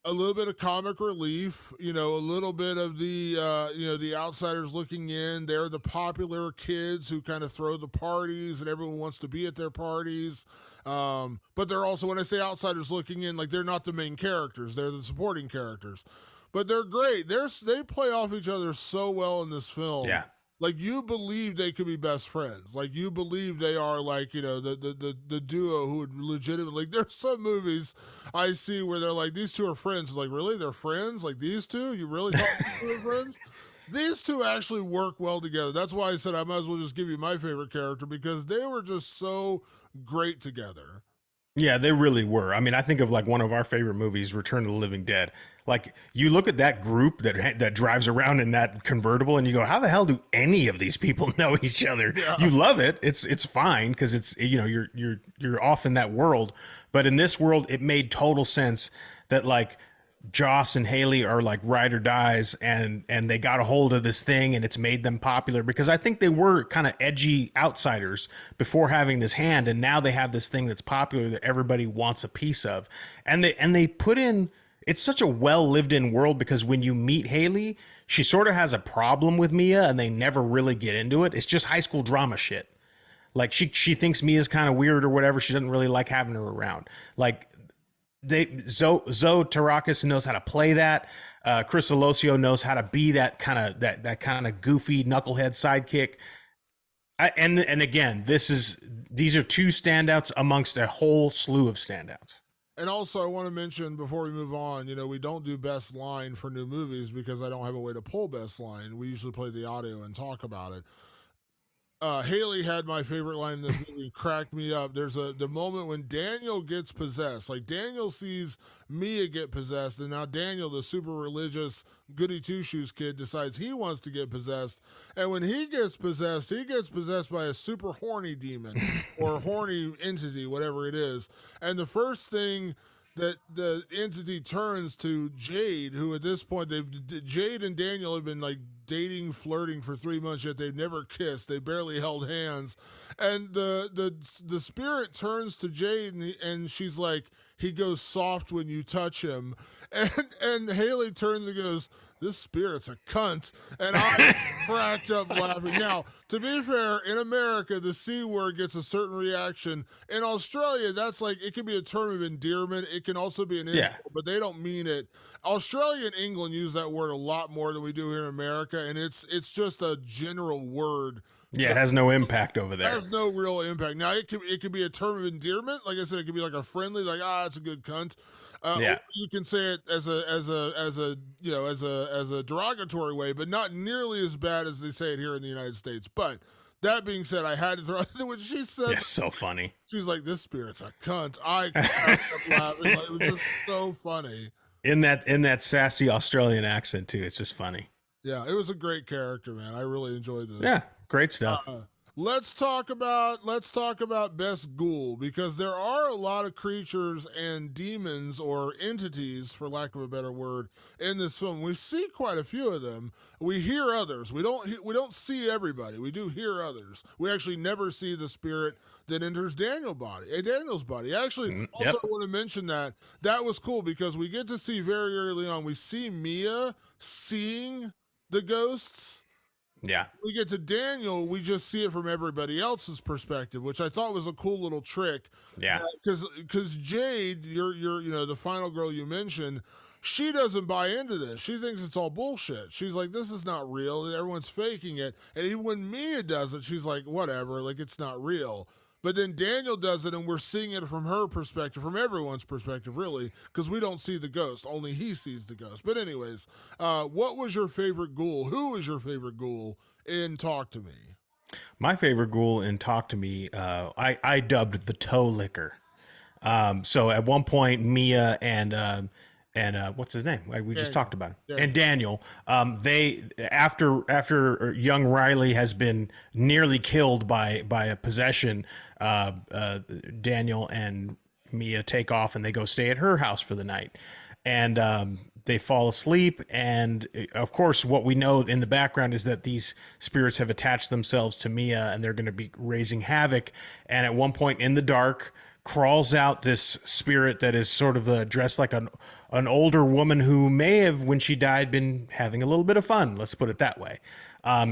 a little bit of comic relief, a little bit of the outsiders looking in. They're the popular kids who kind of throw the parties and everyone wants to be at their parties. But they're also, when I say outsiders looking in, like they're not the main characters, they're the supporting characters. But they're great. They play off each other so well in this film. Yeah. Like you believe they could be best friends. Like you believe they are the duo who would legitimately, like there's some movies I see where they're like, these two are friends. Like really? They're friends? Like these two? You really thought these two were friends? These two actually work well together. That's why I said I might as well just give you my favorite character because they were just so great together. Yeah, they really were. I mean, I think of like one of our favorite movies, Return of the Living Dead. Like you look at that group that drives around in that convertible, and you go, "How the hell do any of these people know each other?" Yeah. You love it. It's fine because it's you're off in that world, but in this world, it made total sense that like Joss and Haley are like ride or dies, and they got a hold of this thing, and it's made them popular because I think they were kind of edgy outsiders before having this hand, and now they have this thing that's popular that everybody wants a piece of, and they put in it's such a well lived in world because when you meet Haley, she sort of has a problem with Mia and they never really get into it. It's just high school drama shit. Like she thinks Mia's kind of weird or whatever. She doesn't really like having her around. Like Zoe Tarakis knows how to play that. Chris Alosio knows how to be that kind of goofy knucklehead sidekick. And again, these are two standouts amongst a whole slew of standouts. And also, I want to mention before we move on, we don't do best line for new movies because I don't have a way to pull best line. We usually play the audio and talk about it. Haley had my favorite line in this movie, cracked me up. There's the moment when Daniel gets possessed. Like Daniel sees Mia get possessed, and now Daniel, the super religious goody two shoes kid, decides he wants to get possessed. And when he gets possessed by a super horny demon or horny entity, whatever it is. And the first thing that the entity turns to Jade, who at this point Jade and Daniel have been like dating, flirting for 3 months, yet they've never kissed. They barely held hands, and the spirit turns to Jade, and she's like, he goes soft when you touch him, and Haley turns and goes, this spirit's a cunt. And I cracked up laughing. Now, to be fair, in America, the C word gets a certain reaction. In Australia, that's like, it can be a term of endearment. It can also be an insult, but they don't mean it. Australia and England use that word a lot more than we do here in America, and it's just a general word. Yeah, it has no impact over there. It has no real impact. Now, it could be a term of endearment. Like I said, it could be like a friendly, like, that's a good cunt. You can say it as a derogatory way, but not nearly as bad as they say it here in the United States. But that being said, I had to throw what she said. It's so funny. She was like, "This spirit's a cunt." I kept laughing. Like, it was just so funny. In that sassy Australian accent too. It's just funny. Yeah, it was a great character, man. I really enjoyed this. Yeah, great stuff. Let's talk about best ghoul, because there are a lot of creatures and demons or entities, for lack of a better word, in this film. We see quite a few of them. We hear others. We don't see everybody. We do hear others. We actually never see the spirit that enters Daniel's body. Actually, also I want to mention that was cool because we get to see very early on. We see Mia seeing the ghosts. Yeah. We get to Daniel, we just see it from everybody else's perspective, which I thought was a cool little trick. Yeah. Because Jade, you're the final girl you mentioned, she doesn't buy into this. She thinks it's all bullshit. She's like, this is not real. Everyone's faking it. And even when Mia does it, she's like, whatever, like it's not real. But then Daniel does it, and we're seeing it from her perspective, from everyone's perspective, really, because we don't see the ghost. Only he sees the ghost. But anyways, what was your favorite ghoul? Who was your favorite ghoul in Talk to Me? My favorite ghoul in Talk to Me, I dubbed the toe licker. So at one point, Mia and what's his name? We just talked about him. And Daniel. They after young Riley has been nearly killed by a possession. Daniel and Mia take off and they go stay at her house for the night, and they fall asleep. And of course, what we know in the background is that these spirits have attached themselves to Mia, and they're going to be raising havoc. And at one point in the dark, crawls out this spirit that is sort of dressed like an older woman who may have, when she died, been having a little bit of fun. Let's put it that way.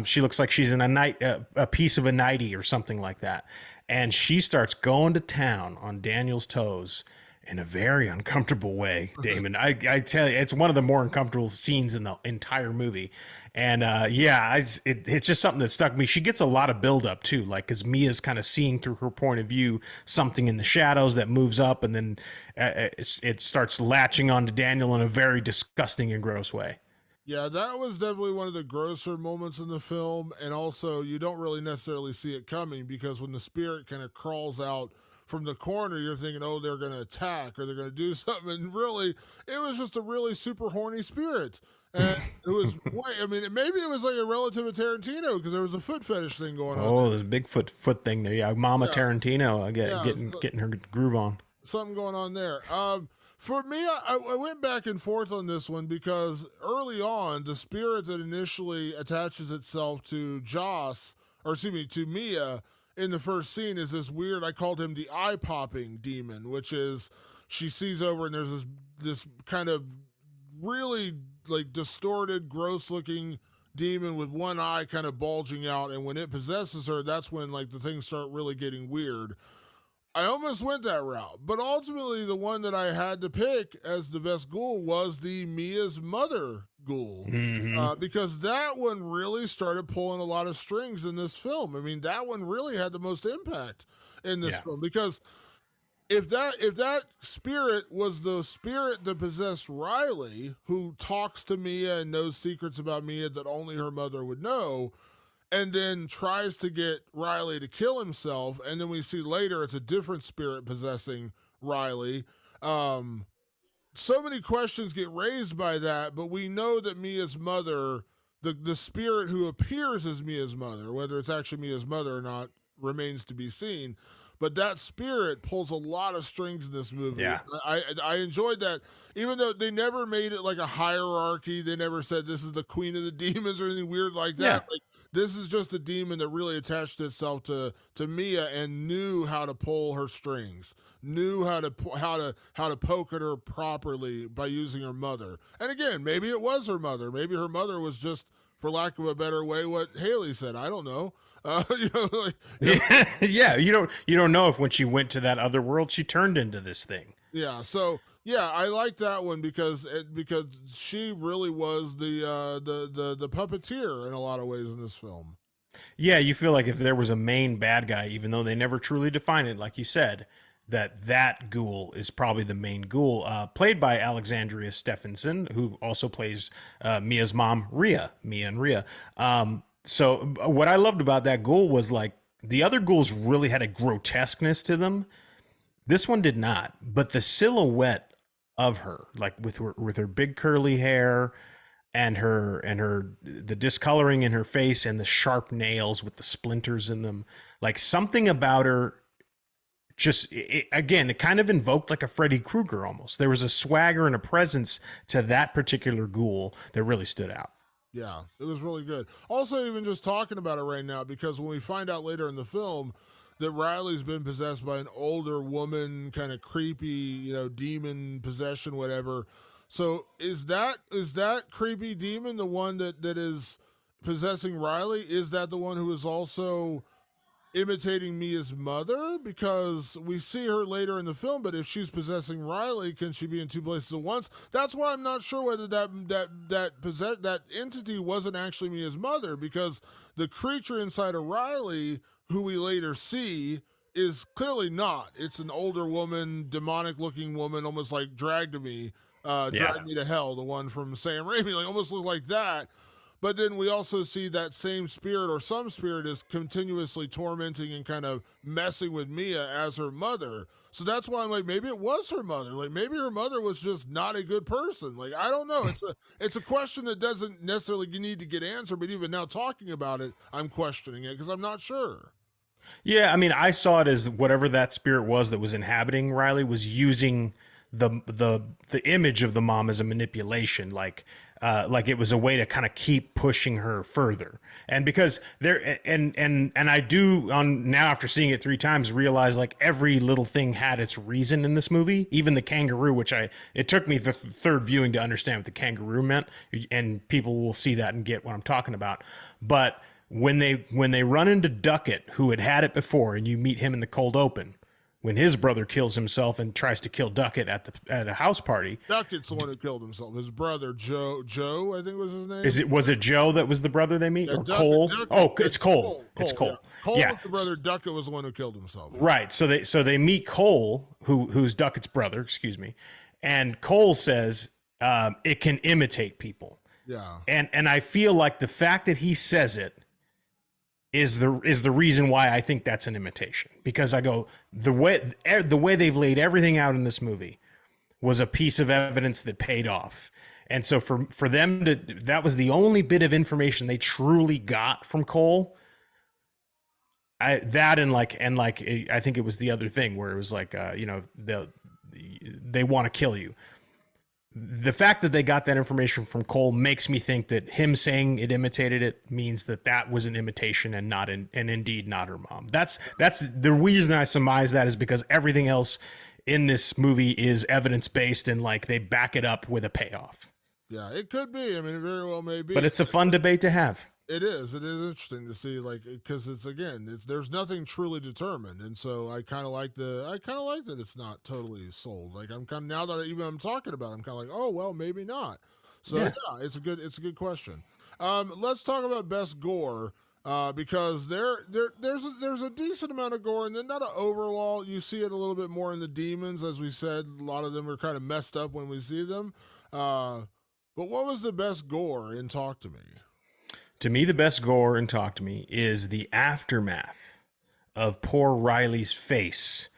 She looks like she's in a piece of a nightie or something like that. And she starts going to town on Daniel's toes in a very uncomfortable way, Damon. I tell you, it's one of the more uncomfortable scenes in the entire movie. And it's just something that stuck me. She gets a lot of buildup too, like because Mia's kind of seeing through her point of view something in the shadows that moves up, and then it starts latching onto Daniel in a very disgusting and gross way. Yeah, that was definitely one of the grosser moments in the film. And also, you don't really necessarily see it coming, because when the spirit kind of crawls out from the corner, you're thinking, oh, they're going to attack or they're going to do something. And really, it was just a really super horny spirit. And it was, maybe it was like a relative of Tarantino, because there was a foot fetish thing going on. Oh, there's a big foot thing there. Yeah, Mama Tarantino getting her groove on. Something going on there. For me, I went back and forth on this one, because early on, the spirit that initially attaches itself to to Mia in the first scene is this weird, I called him the eye-popping demon, which is she sees over and there's this kind of really like distorted, gross looking demon with one eye kind of bulging out, and when it possesses her, that's when like the things start really getting weird. I almost went that route, but ultimately the one that I had to pick as the best ghoul was the Mia's mother ghoul. Mm-hmm. Because that one really started pulling a lot of strings in this film. I mean, that one really had the most impact in this Yeah. film, because if that spirit was the spirit that possessed Riley, who talks to Mia and knows secrets about Mia that only her mother would know, and then tries to get Riley to kill himself, and then we see later it's a different spirit possessing Riley. Um, so many questions get raised by that, but we know that Mia's mother, the spirit who appears as Mia's mother, whether it's actually Mia's mother or not, remains to be seen. But that spirit pulls a lot of strings in this movie. Yeah. I enjoyed that, even though they never made it like a hierarchy. They never said this is the queen of the demons or anything weird like Yeah. that. Like, this is just a demon that really attached itself to Mia and knew how to pull her strings, knew how to poke at her properly by using her mother. And again, maybe it was her mother. Maybe her mother was just, for lack of a better way, what Haley said. I don't know. Yeah. You don't know if when she went to that other world, she turned into this thing. Yeah. So yeah, I like that one because she really was the puppeteer in a lot of ways in this film. Yeah, you feel like if there was a main bad guy, even though they never truly define it, like you said, that ghoul is probably the main ghoul, played by Alexandria Stephenson, who also plays Mia's mom, Mia and Rhea. So what I loved about that ghoul was like the other ghouls really had a grotesqueness to them. This one did not, but the silhouette of her, like with her big curly hair and her the discoloring in her face and the sharp nails with the splinters in them, like something about her just again, it kind of invoked like a Freddy Krueger almost. There was a swagger and a presence to that particular ghoul that really stood out. Yeah, it was really good. Also, even just talking about it right now, because when we find out later in the film that Riley's been possessed by an older woman, kind of creepy, demon possession, whatever. So is that creepy demon the one that is possessing Riley? Is that the one who is also imitating Mia's mother? Because we see her later in the film, but if she's possessing Riley, can she be in two places at once? That's why I'm not sure whether that entity wasn't actually Mia's mother, because the creature inside of Riley, who we later see, is clearly not. It's an older woman, demonic looking woman, almost like Drag to Me, Drag Me to Hell, the one from Sam Raimi, like almost looked like that. But then we also see that same spirit, or some spirit, is continuously tormenting and kind of messing with Mia as her mother. So that's why I'm like, maybe it was her mother. Like maybe her mother was just not a good person. Like I don't know. It's a question that doesn't necessarily need to get answered. But even now talking about it, I'm questioning it because I'm not sure. Yeah, I mean, I saw it as whatever that spirit was that was inhabiting Riley was using the image of the mom as a manipulation, like it was a way to kind of keep pushing her further. And because there and I do, on now after seeing it 3 times, realize like every little thing had its reason in this movie. Even the kangaroo, which it took me the third viewing to understand what the kangaroo meant, and people will see that and get what I'm talking about. But when they run into Duckett, who had it before, and you meet him in the cold open, when his brother kills himself and tries to kill Duckett at a house party. Duckett's the one who killed himself. His brother Joe, I think was his name. Was it Joe that was the brother they meet, or Duckett, Cole? It's Cole. Cole. It's Cole. Yeah. Cole Yeah. was the brother. Duckett was the one who killed himself. Right. So they meet Cole, who's Duckett's brother. Excuse me. And Cole says it can imitate people. Yeah. And I feel like the fact that he says it is the reason why I think that's an imitation, because I go, the way they've laid everything out in this movie was a piece of evidence that paid off. And so for them that was the only bit of information they truly got from Cole. I think it was the other thing where it was like, they want to kill you. The fact that they got that information from Cole makes me think that him saying it imitated it means that was an imitation and indeed not her mom. That's the reason I surmise that, is because everything else in this movie is evidence based and like they back it up with a payoff. Yeah, it could be. I mean, it very well may But be. it's a fun debate to have. It is. It is interesting to see, like, because it's again, it's there's nothing truly determined, and so I kind of like that it's not totally sold. Like I'm kind of now that even I'm talking about, it, I'm kind of like, oh well, maybe not. So Yeah. yeah, it's a good question. Let's talk about best gore. Because there's a decent amount of gore, and then not an overall. You see it a little bit more in the demons, as we said. A lot of them are kind of messed up when we see them. Uh, but what was the best gore in Talk to Me? To me, the best gore in Talk to Me is the aftermath of poor Riley's face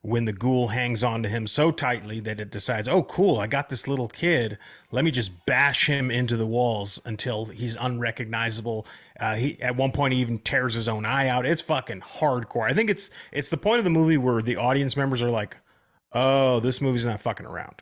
when the ghoul hangs onto him so tightly that it decides, oh, cool, I got this little kid. Let me just bash him into the walls until he's unrecognizable. He at one point he even tears his own eye out. It's fucking hardcore. I think it's the point of the movie where the audience members are like, oh, this movie's not fucking around.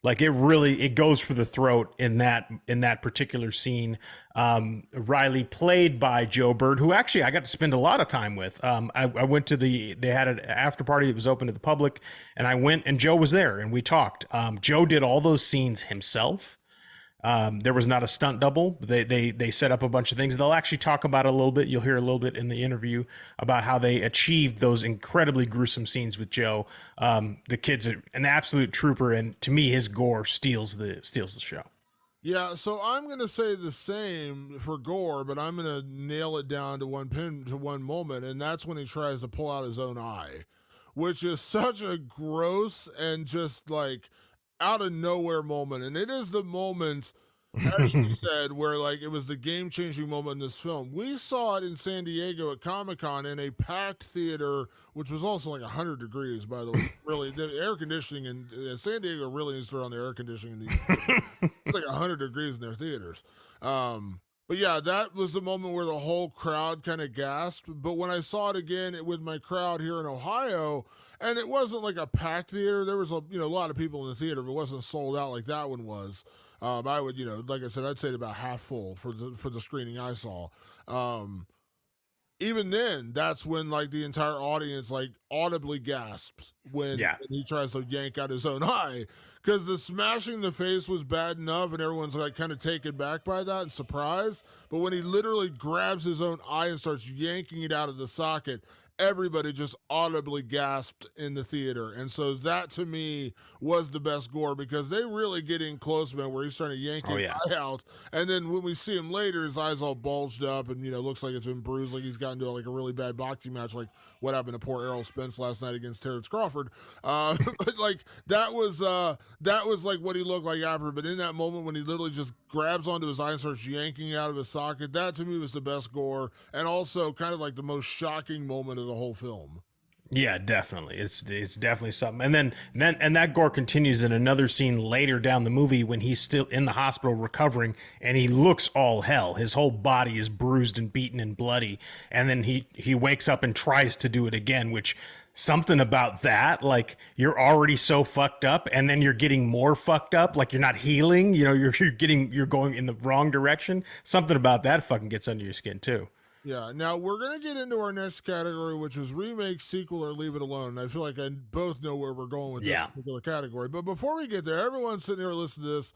Like it goes for the throat in that particular scene. Riley, played by Joe Bird, who actually I got to spend a lot of time with. I went to they had an after party that was open to the public, and I went and Joe was there and we talked. Joe did all those scenes himself. There was not a stunt double. They set up a bunch of things. They'll actually talk about it a little bit. You'll hear a little bit in the interview about how they achieved those incredibly gruesome scenes with Joe. The kid's an absolute trooper, and to me, his gore steals the show. Yeah, so I'm gonna say the same for Gore, but I'm gonna nail it down to one moment, and that's when he tries to pull out his own eye, which is such a gross and just like out of nowhere moment. And it is the moment, as you said, where like it was the game changing moment in this film. We saw it in San Diego at Comic Con in a packed theater, which was also like 100 degrees, by the way. Really, the air conditioning in San Diego really needs to turn on the air conditioning in these. It's like 100 degrees in their theaters. But yeah, that was the moment where the whole crowd kind of gasped. But when I saw it again with my crowd here in Ohio, and it wasn't like a packed theater, there was a lot of people in the theater, but it wasn't sold out like that one was. I would, like I said, I'd say it about half full for the screening I saw. Even then, that's when like the entire audience like audibly gasps when, Yeah. when he tries to yank out his own eye, because the smashing the face was bad enough and everyone's like kind of taken back by that and surprised. But when he literally grabs his own eye and starts yanking it out of the socket, everybody just audibly gasped in the theater. And so that to me was the best gore, because they really get in close, man, where he's trying to yank Oh his yeah. eye out. And then when we see him later, his eyes all bulged up and, looks like it's been bruised, like he's gotten into like a really bad boxing match, like what happened to poor Errol Spence last night against Terrence Crawford. But like that was like what he looked like after. But in that moment when he literally just grabs onto his eye and starts yanking it out of his socket, that to me was the best gore, and also kind of like the most shocking moment of the whole film. Yeah, definitely. It's definitely something. And that gore continues in another scene later down the movie when he's still in the hospital recovering and he looks all hell. His whole body is bruised and beaten and bloody. And then he wakes up and tries to do it again, which something about that, like you're already so fucked up and then you're getting more fucked up, like you're not healing, you're going in the wrong direction. Something about that fucking gets under your skin too. Yeah, now we're going to get into our next category, which is remake, sequel, or leave it alone. And I feel like I both know where we're going with Yeah. this particular category. But before we get there, everyone sitting here listening to this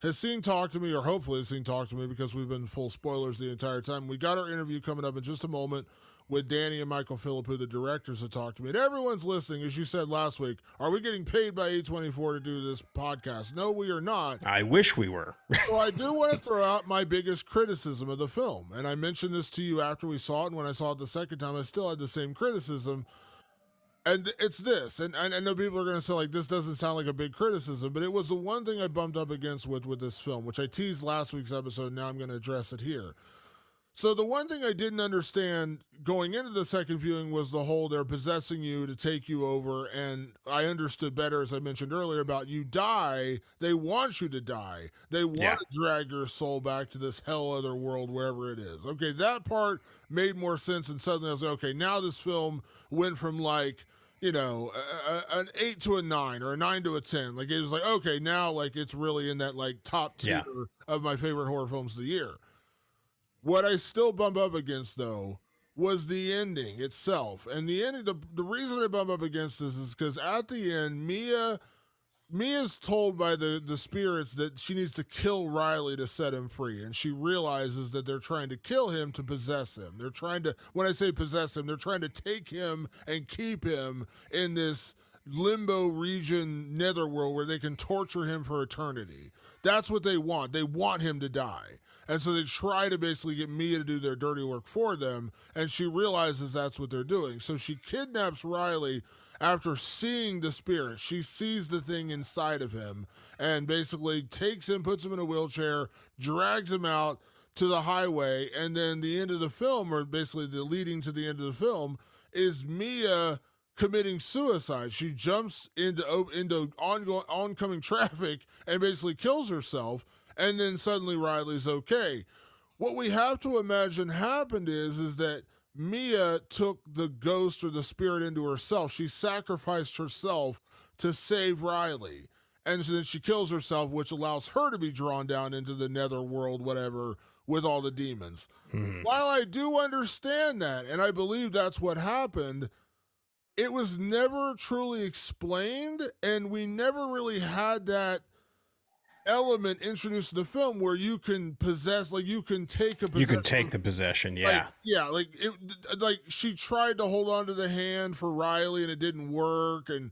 has seen Talk to Me, or hopefully has seen Talk to Me, because we've been full spoilers the entire time. We got our interview coming up in just a moment with Danny and Michael Philippou, the directors of Talk to Me. And everyone's listening, as you said last week, are we getting paid by A24 to do this podcast? No, we are not. I wish we were. So I do want to throw out my biggest criticism of the film. And I mentioned this to you after we saw it. And when I saw it the second time, I still had the same criticism. And it's this. And I know people are going to say, like, this doesn't sound like a big criticism, but it was the one thing I bumped up against with this film, which I teased last week's episode. Now I'm going to address it here. So the one thing I didn't understand going into the second viewing was the whole they're possessing you to take you over. And I understood better, as I mentioned earlier, about you die. They want you to die. They want to drag your soul back to this hell other world, wherever it is. Okay, that part made more sense. And suddenly I was like, okay, now this film went from like, an 8 to a 9 or a 9 to a 10. Like it was like, okay, now like it's really in that like top tier of my favorite horror films of the year. What I still bump up against, though, was the ending itself. And the ending, the reason I bump up against this is because at the end, Mia's told by the spirits that she needs to kill Riley to set him free, and she realizes that they're trying to kill him to possess him. They're trying to, when I say possess him, they're trying to take him and keep him in this limbo region netherworld where they can torture him for eternity. That's what they want. They want him to die. And so they try to basically get Mia to do their dirty work for them, and she realizes that's what they're doing. So she kidnaps Riley after seeing the spirit. She sees the thing inside of him and basically takes him, puts him in a wheelchair, drags him out to the highway, and then the end of the film, or basically the leading to the end of the film, is Mia committing suicide. She jumps into oncoming traffic and basically kills herself, and then suddenly Riley's okay. What we have to imagine happened is that Mia took the ghost or the spirit into herself. She sacrificed herself to save Riley. And then she kills herself, which allows her to be drawn down into the nether world, whatever, with all the demons. While I do understand that, and I believe that's what happened, it was never truly explained, and we never really had that element introduced in the film where you can possess, like you can take a possession. You can take the possession, yeah. Like she tried to hold on to the hand for Riley and it didn't work, and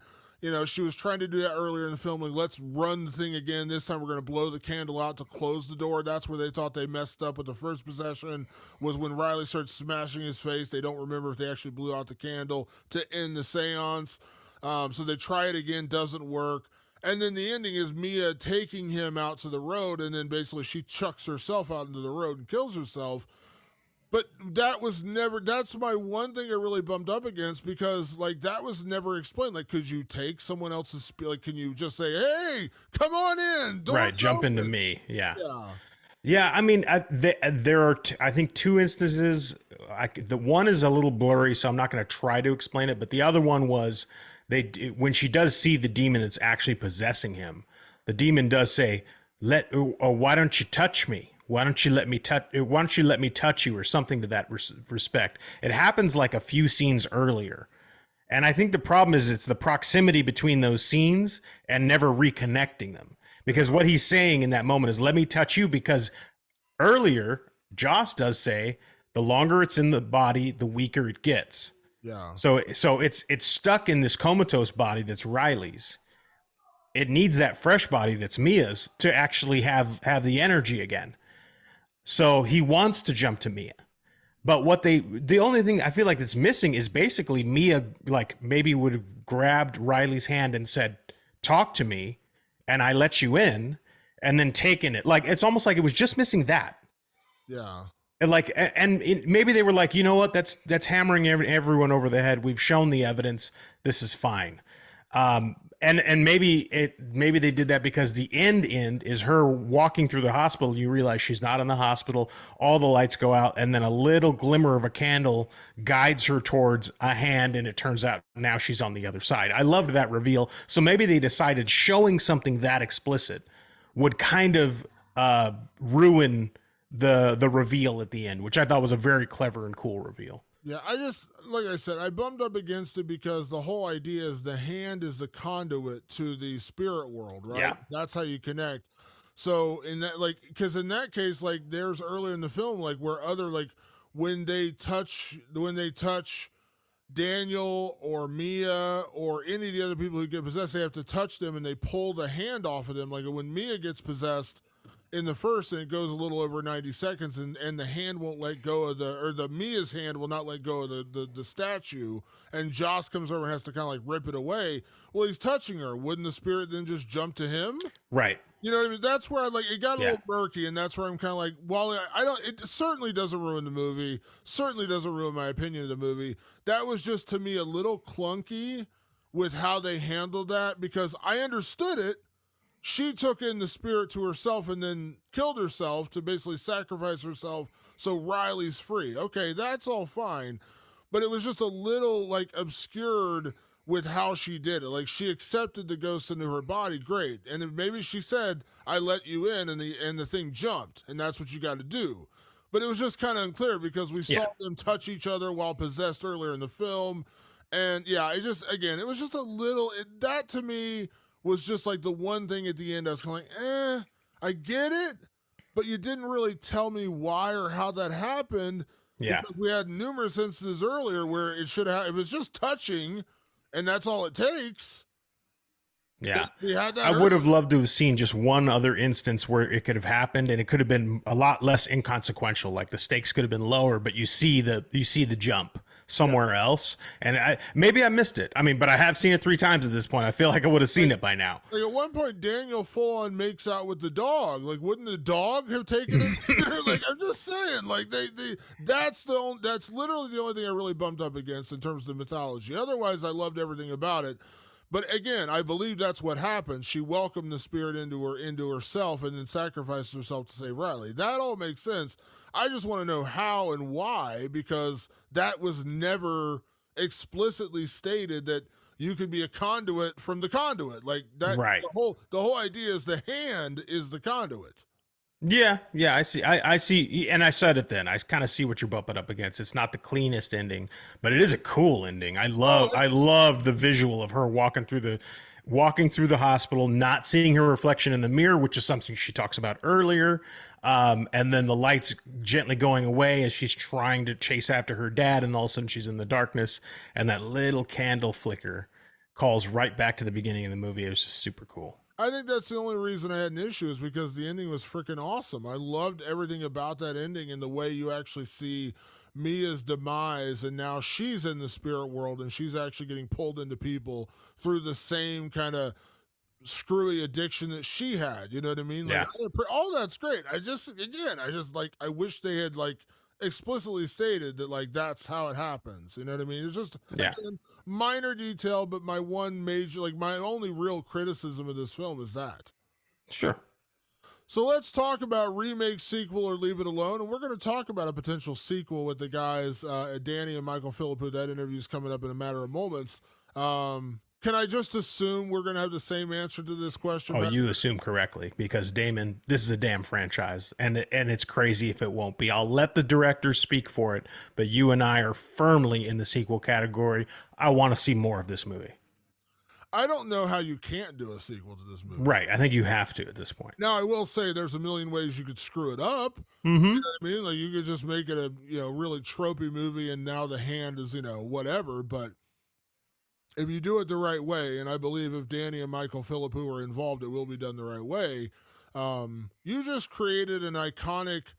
she was trying to do that earlier in the film, like let's run the thing again. This time we're going to blow the candle out to close the door. That's where they thought they messed up with the first possession, was when Riley started smashing his face. They don't remember if they actually blew out the candle to end the seance. So they try it again, doesn't work. And then the ending is Mia taking him out to the road, and then basically she chucks herself out into the road and kills herself. But that's my one thing I really bumped up against, because like that was never explained. Like, could you take someone else's, like, can you just say, hey, come on in? Right, jump into me. Yeah. Yeah, I mean, there are, I think, two instances. The one is a little blurry, so I'm not going to try to explain it. But the other one was, when she does see the demon that's actually possessing him, the demon does say, why don't you touch me? Why don't you let me touch you, or something to that respect. It happens like a few scenes earlier. And I think the problem is it's the proximity between those scenes and never reconnecting them. Because what he's saying in that moment is, let me touch you, because earlier, Joss does say, the longer it's in the body, the weaker it gets. Yeah. So it's stuck in this comatose body that's Riley's. It needs that fresh body that's Mia's to actually have the energy again. So he wants to jump to Mia. But the only thing I feel like that's missing is basically Mia, like, maybe would have grabbed Riley's hand and said, talk to me, and I let you in, and then taken it. Like, it's almost like it was just missing that. Yeah. And maybe they were like, you know what, that's hammering everyone over the head. We've shown the evidence. This is fine. And maybe they did that because the end is her walking through the hospital. You realize she's not in the hospital. All the lights go out, and then a little glimmer of a candle guides her towards a hand, and it turns out now she's on the other side. I loved that reveal. So maybe they decided showing something that explicit would kind of ruin the reveal at the end, which I thought was a very clever and cool reveal. Yeah, like I said, I bumped up against it because the whole idea is the hand is the conduit to the spirit world, right? Yeah. That's how you connect. So in that, like, because in that case, like, there's earlier in the film, like, where other, like, when they touch Daniel or Mia or any of the other people who get possessed, they have to touch them and they pull the hand off of them. Like, when Mia gets possessed in the first, and it goes a little over 90 seconds, and the hand won't let go of the Mia's hand will not let go of the statue, and Joss comes over and has to kind of like rip it away. Well, he's touching her. Wouldn't the spirit then just jump to him? Right. You know what I mean? That's where it got a little murky, and that's where I'm kind of like, while it certainly doesn't ruin the movie, certainly doesn't ruin my opinion of the movie. That was just, to me, a little clunky with how they handled that, because I understood it. She took in the spirit to herself and then killed herself to basically sacrifice herself so Riley's free. Okay, that's all fine. But it was just a little, like, obscured with how she did it. Like, she accepted the ghost into her body, great. And then maybe she said, I let you in, and the thing jumped, and that's what you got to do. but it was just kind of unclear because we Yeah. saw them touch each other while possessed earlier in the film. And yeah, it just, again, it was just a little, that to me was just like the one thing at the end I was kind of like, I get it, but you didn't really tell me why or how that happened Yeah. because we had numerous instances earlier where it should have, it was just touching and that's all it takes. Yeah. We had I that would earlier. have loved to have seen just one other instance where it could have happened and it could have been a lot less inconsequential. Like the stakes could have been lower, but you see the jump somewhere else. And maybe I missed it. I mean, but I have seen it 3 times at this point. I feel like I would have seen it by now. Like at one point, Daniel full on makes out with the dog. Like, wouldn't the dog have taken it? Like, I'm just saying. Like, that's that's literally the only thing I really bumped up against in terms of the mythology. Otherwise, I loved everything about it. But again, I believe that's what happened. She welcomed the spirit into herself and then sacrificed herself to save Riley. That all makes sense. I just want to know how and why because that was never explicitly stated that you could be a conduit from the conduit. Like that Right. the whole idea is the hand is the conduit. Yeah, yeah, I see. I see, and I said it then. I kind of see what you're bumping up against. It's not the cleanest ending, but it is a cool ending. Oh, I love the visual of her walking through the hospital, not seeing her reflection in the mirror, which is something she talks about earlier. And then the lights gently going away as she's trying to chase after her dad, and all of a sudden she's in the darkness, and that little candle flicker calls right back to the beginning of the movie. It was just super cool. I think that's the only reason I had an issue is because the ending was freaking awesome. I loved everything about that ending and the way you actually see Mia's demise and now she's in the spirit world and she's actually getting pulled into people through the same kind of screwy addiction that she had. You know what I mean? Like Yeah, all that's great. I just like I wish they had like explicitly stated that like that's how it happens. You know what I mean? It's just yeah, again, minor detail, but my one major like my only real criticism of this film is that. sure. So let's talk about remake, sequel, or leave it alone. And we're going to talk about a potential sequel with the guys, Danny and Michael Philippou. That interview is coming up in a matter of moments. Can I just assume we're going to have the same answer to this question? Oh, you assume correctly because Damon, this is a damn franchise, and it's crazy if it won't be. I'll let the director speak for it, but you and I are firmly in the sequel category. I want to see more of this movie. I don't know how you can't do a sequel to this movie. Right, I think you have to at this point. Now, I will say there's a million ways you could screw it up. Mm-hmm. You know what I mean? Like you could just make it a really tropey movie, and now the hand is whatever. But if you do it the right way, and I believe if Danny and Michael Philippou are involved, it will be done the right way. You just created an iconic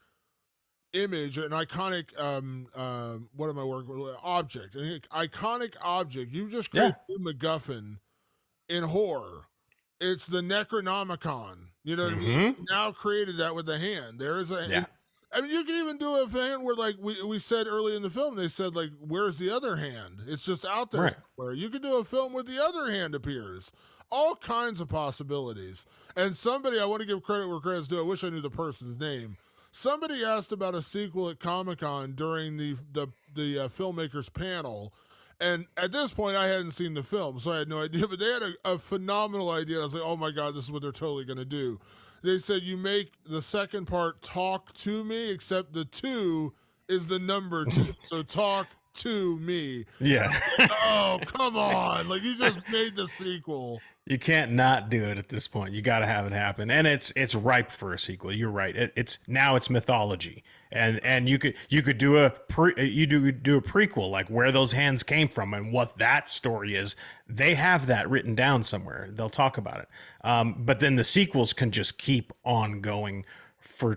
image, an iconic what am I working with? Object, an iconic object. You just created a MacGuffin in horror. It's the Necronomicon. You know what I mean? Mm-hmm. You now created that with the hand. There is a. Yeah. I mean, you can even do a hand where, like we said early in the film, they said like, "Where's the other hand?" It's just out there Right. somewhere. You could do a film where the other hand appears. All kinds of possibilities. And somebody, I want to give credit where credit's due. I wish I knew the person's name. Somebody asked about a sequel at Comic Con during the filmmakers panel, and at this point, I hadn't seen the film, so I had no idea. But they had a phenomenal idea. I was like, "Oh my god, this is what they're totally going to do." They said you make the second part "Talk to Me," except the 2 is the number 2, so talk to me. Yeah. Oh come on! Like you just made the sequel. You can't not do it at this point. You got to have it happen, and it's ripe for a sequel. You're right. It's now it's mythology, and you could do a prequel like where those hands came from and what that story is. They have that written down somewhere. They'll talk about it. But then the sequels can just keep on going for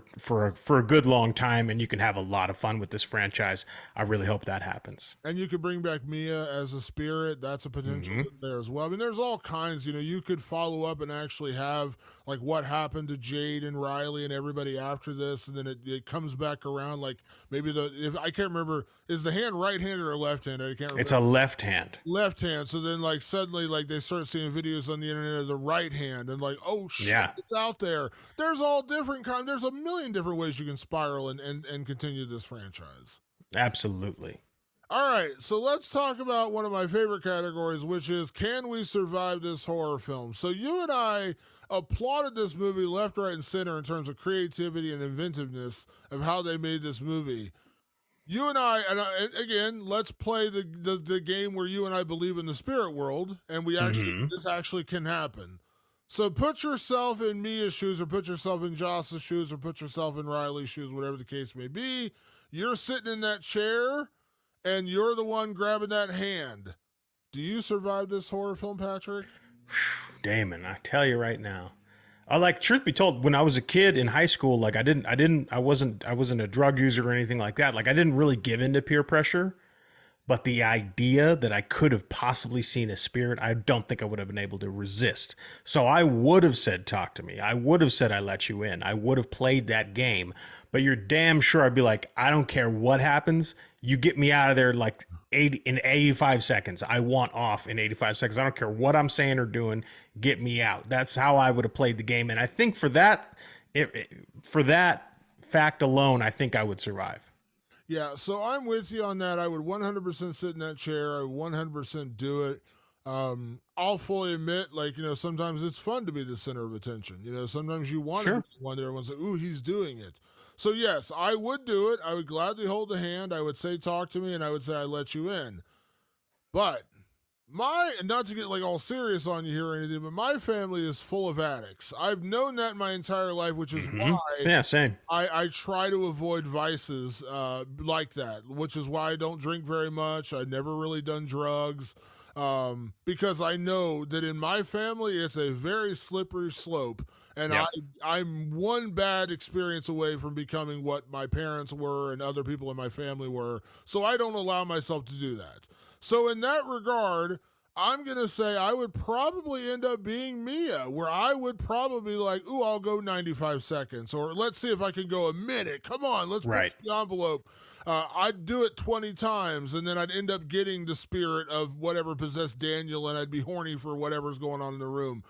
a good long time, and you can have a lot of fun with this franchise. I really hope that happens. And you could bring back Mia as a spirit. That's a potential there as well. I mean, there's all kinds. You could follow up and actually have like what happened to Jade and Riley and everybody after this, and then it comes back around. Like maybe if I can't remember, is the hand right-handed or left-handed? I can't remember. It's a left hand. Left hand. So then like suddenly like they start seeing videos on the internet of the right hand and like, oh shit, Yeah. it's out there. There's all different kinds. There's a million different ways you can spiral and continue this franchise. Absolutely. All right, so let's talk about one of my favorite categories, which is can we survive this horror film? So you and I applauded this movie left, right, and center in terms of creativity and inventiveness of how they made this movie. You and again, let's play the game where you and I believe in the spirit world, and this actually can happen. So put yourself in Mia's shoes, or put yourself in Joss's shoes, or put yourself in Riley's shoes, whatever the case may be. You're sitting in that chair, and you're the one grabbing that hand. Do you survive this horror film, Patrick? Damon, I tell you right now. Like, truth be told, when I was a kid in high school, like I wasn't a drug user or anything like that. Like, I didn't really give in to peer pressure. But the idea that I could have possibly seen a spirit, I don't think I would have been able to resist. So I would have said, talk to me. I would have said, I let you in. I would have played that game. But you're damn sure I'd be like, I don't care what happens. You get me out of there like in 85 seconds. I want off in 85 seconds. I don't care what I'm saying or doing. Get me out. That's how I would have played the game. And I think for that fact alone, I think I would survive. Yeah, so I'm with you on that. I would 100% sit in that chair. I would 100% do it. I'll fully admit, like, sometimes it's fun to be the center of attention. Sometimes you want to be the one there. Everyone's like, ooh, he's doing it. So, yes, I would do it. I would gladly hold the hand. I would say, talk to me, and I would say, I let you in. But not to get like all serious on you here or anything, but my family is full of addicts. I've known that my entire life, which is why same. I try to avoid vices like that, which is why I don't drink very much. I've never really done drugs because I know that in my family, it's a very slippery slope. And I'm one bad experience away from becoming what my parents were and other people in my family were. So I don't allow myself to do that. So in that regard, I'm going to say I would probably end up being Mia, where I would probably like, ooh, I'll go 95 seconds. Or let's see if I can go a minute. Come on, let's put the envelope. I'd do it 20 times, and then I'd end up getting the spirit of whatever possessed Daniel, and I'd be horny for whatever's going on in the room.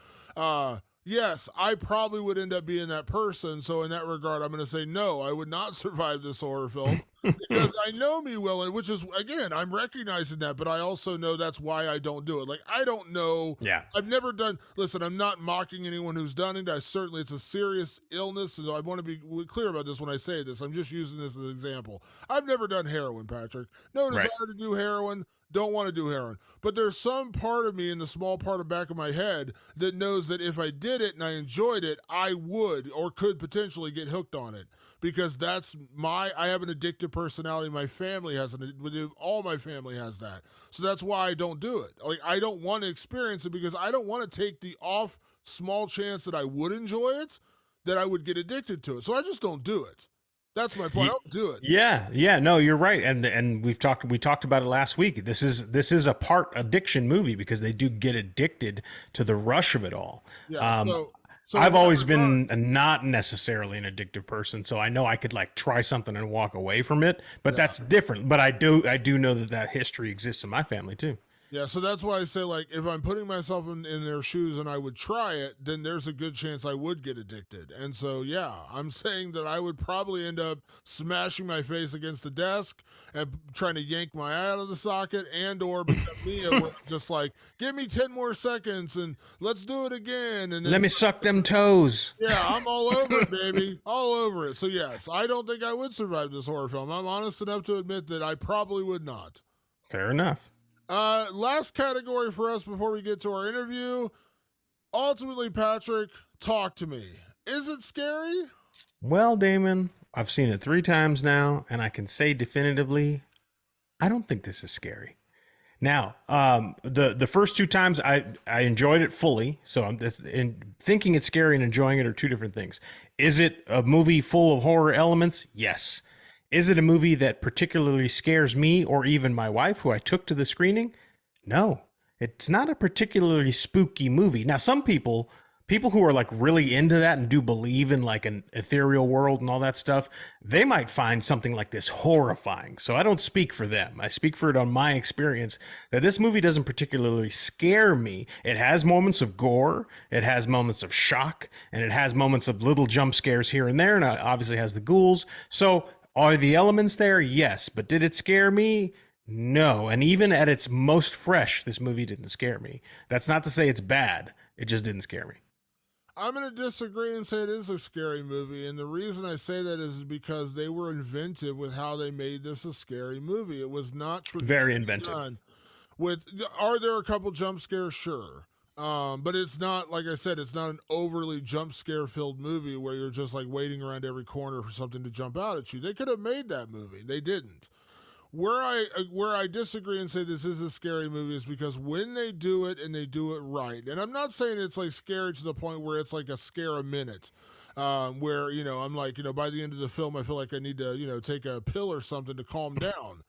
Yes, I probably would end up being that person. So in that regard, I'm going to say no, I would not survive this horror film because I know me well, and which is, again, I'm recognizing that, but I also know that's why I don't do it. Like, I don't know. Yeah. I've never done, listen, I'm not mocking anyone who's done it. It's a serious illness. And I want to be clear about this when I say this. I'm just using this as an example. I've never done heroin, Patrick. No desire to do heroin. Don't want to do heroin. But there's some part of me in the small part of back of my head that knows that if I did it and I enjoyed it, I would or could potentially get hooked on it because I have an addictive personality. My family has all my family has that. So that's why I don't do it. Like, I don't want to experience it because I don't want to take the off small chance that I would enjoy it, that I would get addicted to it. So I just don't do it. That's my point. I don't do it. Yeah. No, you're right. And we talked about it last week. This is a part addiction movie because they do get addicted to the rush of it all. Yeah. So I've always been not necessarily an addictive person, so I know I could like try something and walk away from it, but that's different. But I do know that history exists in my family too. Yeah, so that's why I say, like, if I'm putting myself in their shoes and I would try it, then there's a good chance I would get addicted. And so, yeah, I'm saying that I would probably end up smashing my face against the desk and trying to yank my eye out of the socket and or become Mia, just like, give me 10 more seconds and let's do it again. And let me suck them toes. Yeah, I'm all over it, baby. All over it. So, yes, I don't think I would survive this horror film. I'm honest enough to admit that I probably would not. Fair enough. Last category for us before we get to our interview. Ultimately, Patrick, talk to me. Is it scary? Well, Damon, I've seen it 3 times now, and I can say definitively, I don't think this is scary. Now, the first 2 times I enjoyed it fully. So thinking it's scary and enjoying it are 2 different things. Is it a movie full of horror elements? Yes. Is it a movie that particularly scares me or even my wife, who I took to the screening? No, it's not a particularly spooky movie. Now, some people who are like really into that and do believe in like an ethereal world and all that stuff, they might find something like this horrifying. So I don't speak for them. I speak for it on my experience that this movie doesn't particularly scare me. It has moments of gore, it has moments of shock, and it has moments of little jump scares here and there, and it obviously has the ghouls. So are the elements there? Yes. But did it scare me? No. And even at its most fresh, this movie didn't scare me. That's not to say it's bad. It just didn't scare me. I'm going to disagree and say it is a scary movie. And the reason I say that is because they were inventive with how they made this a scary movie. It was not Very traditionally inventive. done. Are there a couple jump scares? Sure. But it's not, like I said, it's not an overly jump scare filled movie where you're just like waiting around every corner for something to jump out at you. They could have made that movie. They didn't. Where I disagree and say this is a scary movie is because when they do it and they do it right, and I'm not saying it's like scary to the point where it's like a scare a minute, where I'm like by the end of the film I feel like I need to take a pill or something to calm down.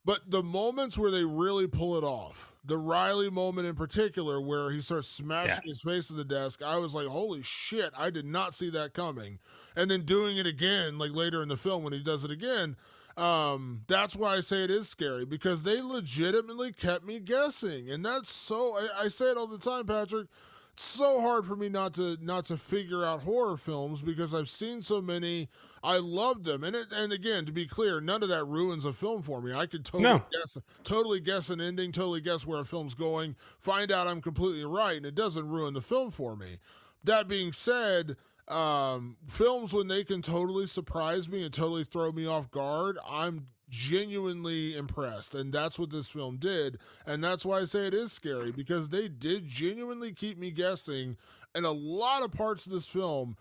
But the moments where they really pull it off, the Riley moment in particular, where he starts smashing his face to the desk, I was like, holy shit, I did not see that coming. And then doing it again, like later in the film when he does it again, that's why I say it is scary, because they legitimately kept me guessing. And that's I say it all the time, Patrick. It's so hard for me not to figure out horror films because I've seen so many. I love them, and again, to be clear, none of that ruins a film for me. I could totally guess an ending, totally guess where a film's going, find out I'm completely right, and it doesn't ruin the film for me. That being said, films when they can totally surprise me and totally throw me off guard, I'm genuinely impressed, and that's what this film did, and that's why I say it is scary, because they did genuinely keep me guessing in a lot of parts of this film.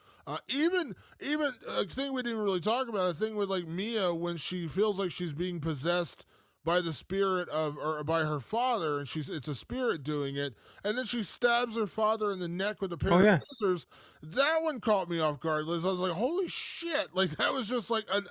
Even a thing we didn't really talk about, a thing with like Mia when she feels like she's being possessed by the spirit or by her father, and it's a spirit doing it, and then she stabs her father in the neck with a pair of scissors. That one caught me off guard, Liz. I was like, holy shit. Like that was just like a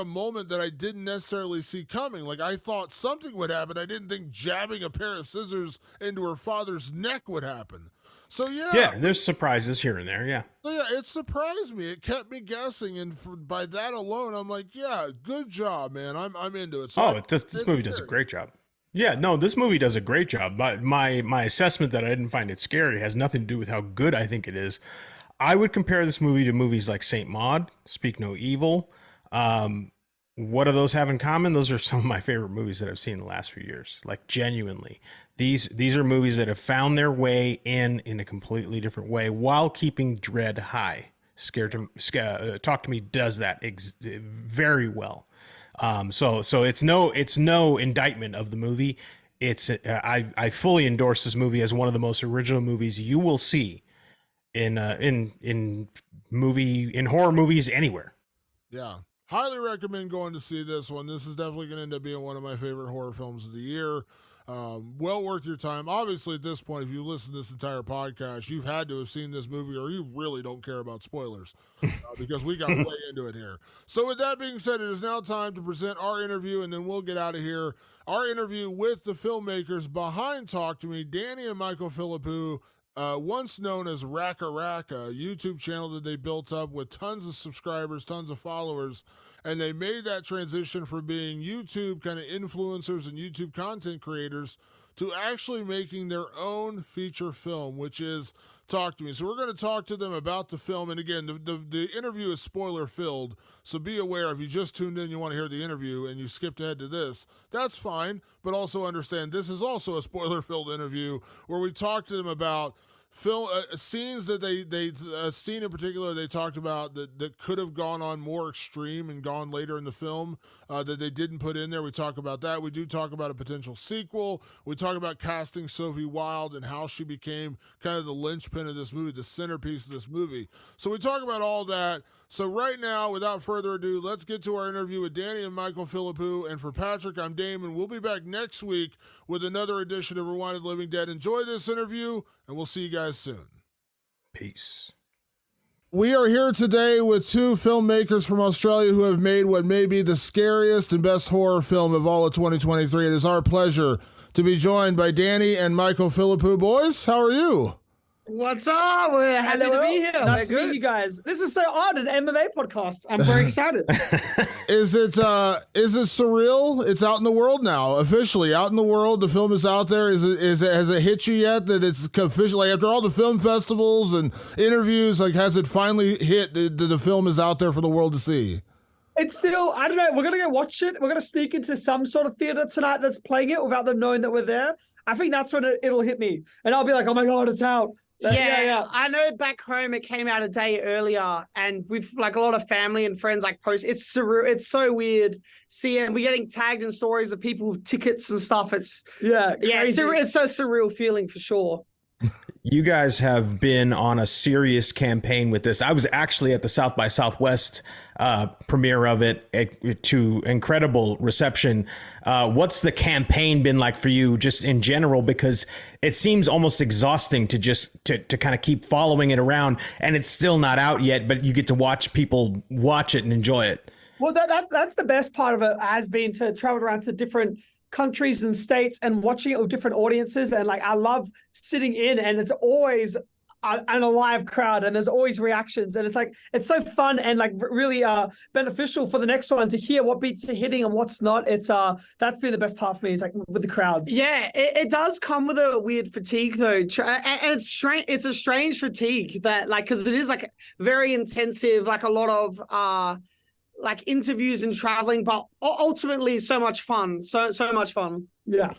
moment that I didn't necessarily see coming. Like I thought something would happen. I didn't think jabbing a pair of scissors into her father's neck would happen. So yeah, there's surprises here and there. Yeah. So yeah, it surprised me. It kept me guessing, and by that alone, I'm like, yeah, good job, man. I'm into it. So this movie does a great job. Yeah, no, this movie does a great job. But my assessment that I didn't find it scary has nothing to do with how good I think it is. I would compare this movie to movies like Saint Maud, Speak No Evil. What do those have in common? Those are some of my favorite movies that I've seen in the last few years. Like genuinely, these are movies that have found their way in a completely different way while keeping dread high. Talk to Me does that very well. So it's no indictment of the movie. I fully endorse this movie as one of the most original movies you will see in horror movies anywhere. Yeah. Highly recommend going to see this one. This is definitely going to end up being one of my favorite horror films of the year. Well worth your time. Obviously, at this point, if you listen to this entire podcast, you've had to have seen this movie or you really don't care about spoilers because we got way into it here. So with that being said, it is now time to present our interview, and then we'll get out of here. Our interview with the filmmakers behind Talk to Me, Danny and Michael Philippou, once known as Raka Raka, a YouTube channel that they built up with tons of subscribers, tons of followers, and they made that transition from being YouTube kind of influencers and YouTube content creators to actually making their own feature film, which is Talk to Me. So we're going to talk to them about the film, and again, the interview is spoiler filled, so be aware if you just tuned in, you want to hear the interview, and you skipped ahead to this, that's fine, but also understand this is also a spoiler filled interview where we talk to them about film scenes that a scene in particular they talked about that could have gone on more extreme and gone later in the film that they didn't put in there. We talk about that. We do talk about a potential sequel. We talk about casting Sophie Wilde and how she became kind of the linchpin of this movie, the centerpiece of this movie. So we talk about all that. So right now, without further ado, let's get to our interview with Danny and Michael Philippou. And for Patrick, I'm Damon. We'll be back next week with another edition of Rewind of the Living Dead. Enjoy this interview, and we'll see you guys soon. Peace. We are here today with two filmmakers from Australia who have made what may be the scariest and best horror film of all of 2023. It is our pleasure to be joined by Danny and Michael Philippou. Boys, how are you? What's up? We're happy to be here. Nice to meet you guys. This is so odd, an MMA podcast. I'm very excited. Is it surreal? It's out in the world now, officially out in the world. The film is out there. Has it hit you yet that it's officially, like, after all the film festivals and interviews, like, has it finally hit that the film is out there for the world to see? It's still, I don't know. We're going to go watch it. We're going to sneak into some sort of theater tonight that's playing it without them knowing that we're there. I think that's when it'll hit me. And I'll be like, oh my God, it's out. Yeah. I know back home it came out a day earlier, and we've like a lot of family and friends like post. It's surreal. It's so weird seeing we're getting tagged in stories of people with tickets and stuff. It's it's so surreal feeling for sure. You guys have been on a serious campaign with this. I was actually at the South by Southwest premiere of it to incredible reception. What's the campaign been like for you just in general? Because it seems almost exhausting to just to kind of keep following it around, and it's still not out yet, but you get to watch people watch it and enjoy it. Well, that's the best part of it has been to travel around to different countries and states and watching it with different audiences. And like, I love sitting in, and it's always an alive crowd, and there's always reactions, and it's like, it's so fun and like really beneficial for the next one to hear what beats are hitting and what's not. It's that's been the best part for me, is like with the crowds. Yeah, it does come with a weird fatigue though, and it's strange. It's a strange fatigue that like, because it is like very intensive, like a lot of like interviews and traveling, but ultimately so much fun. So much fun. Yeah.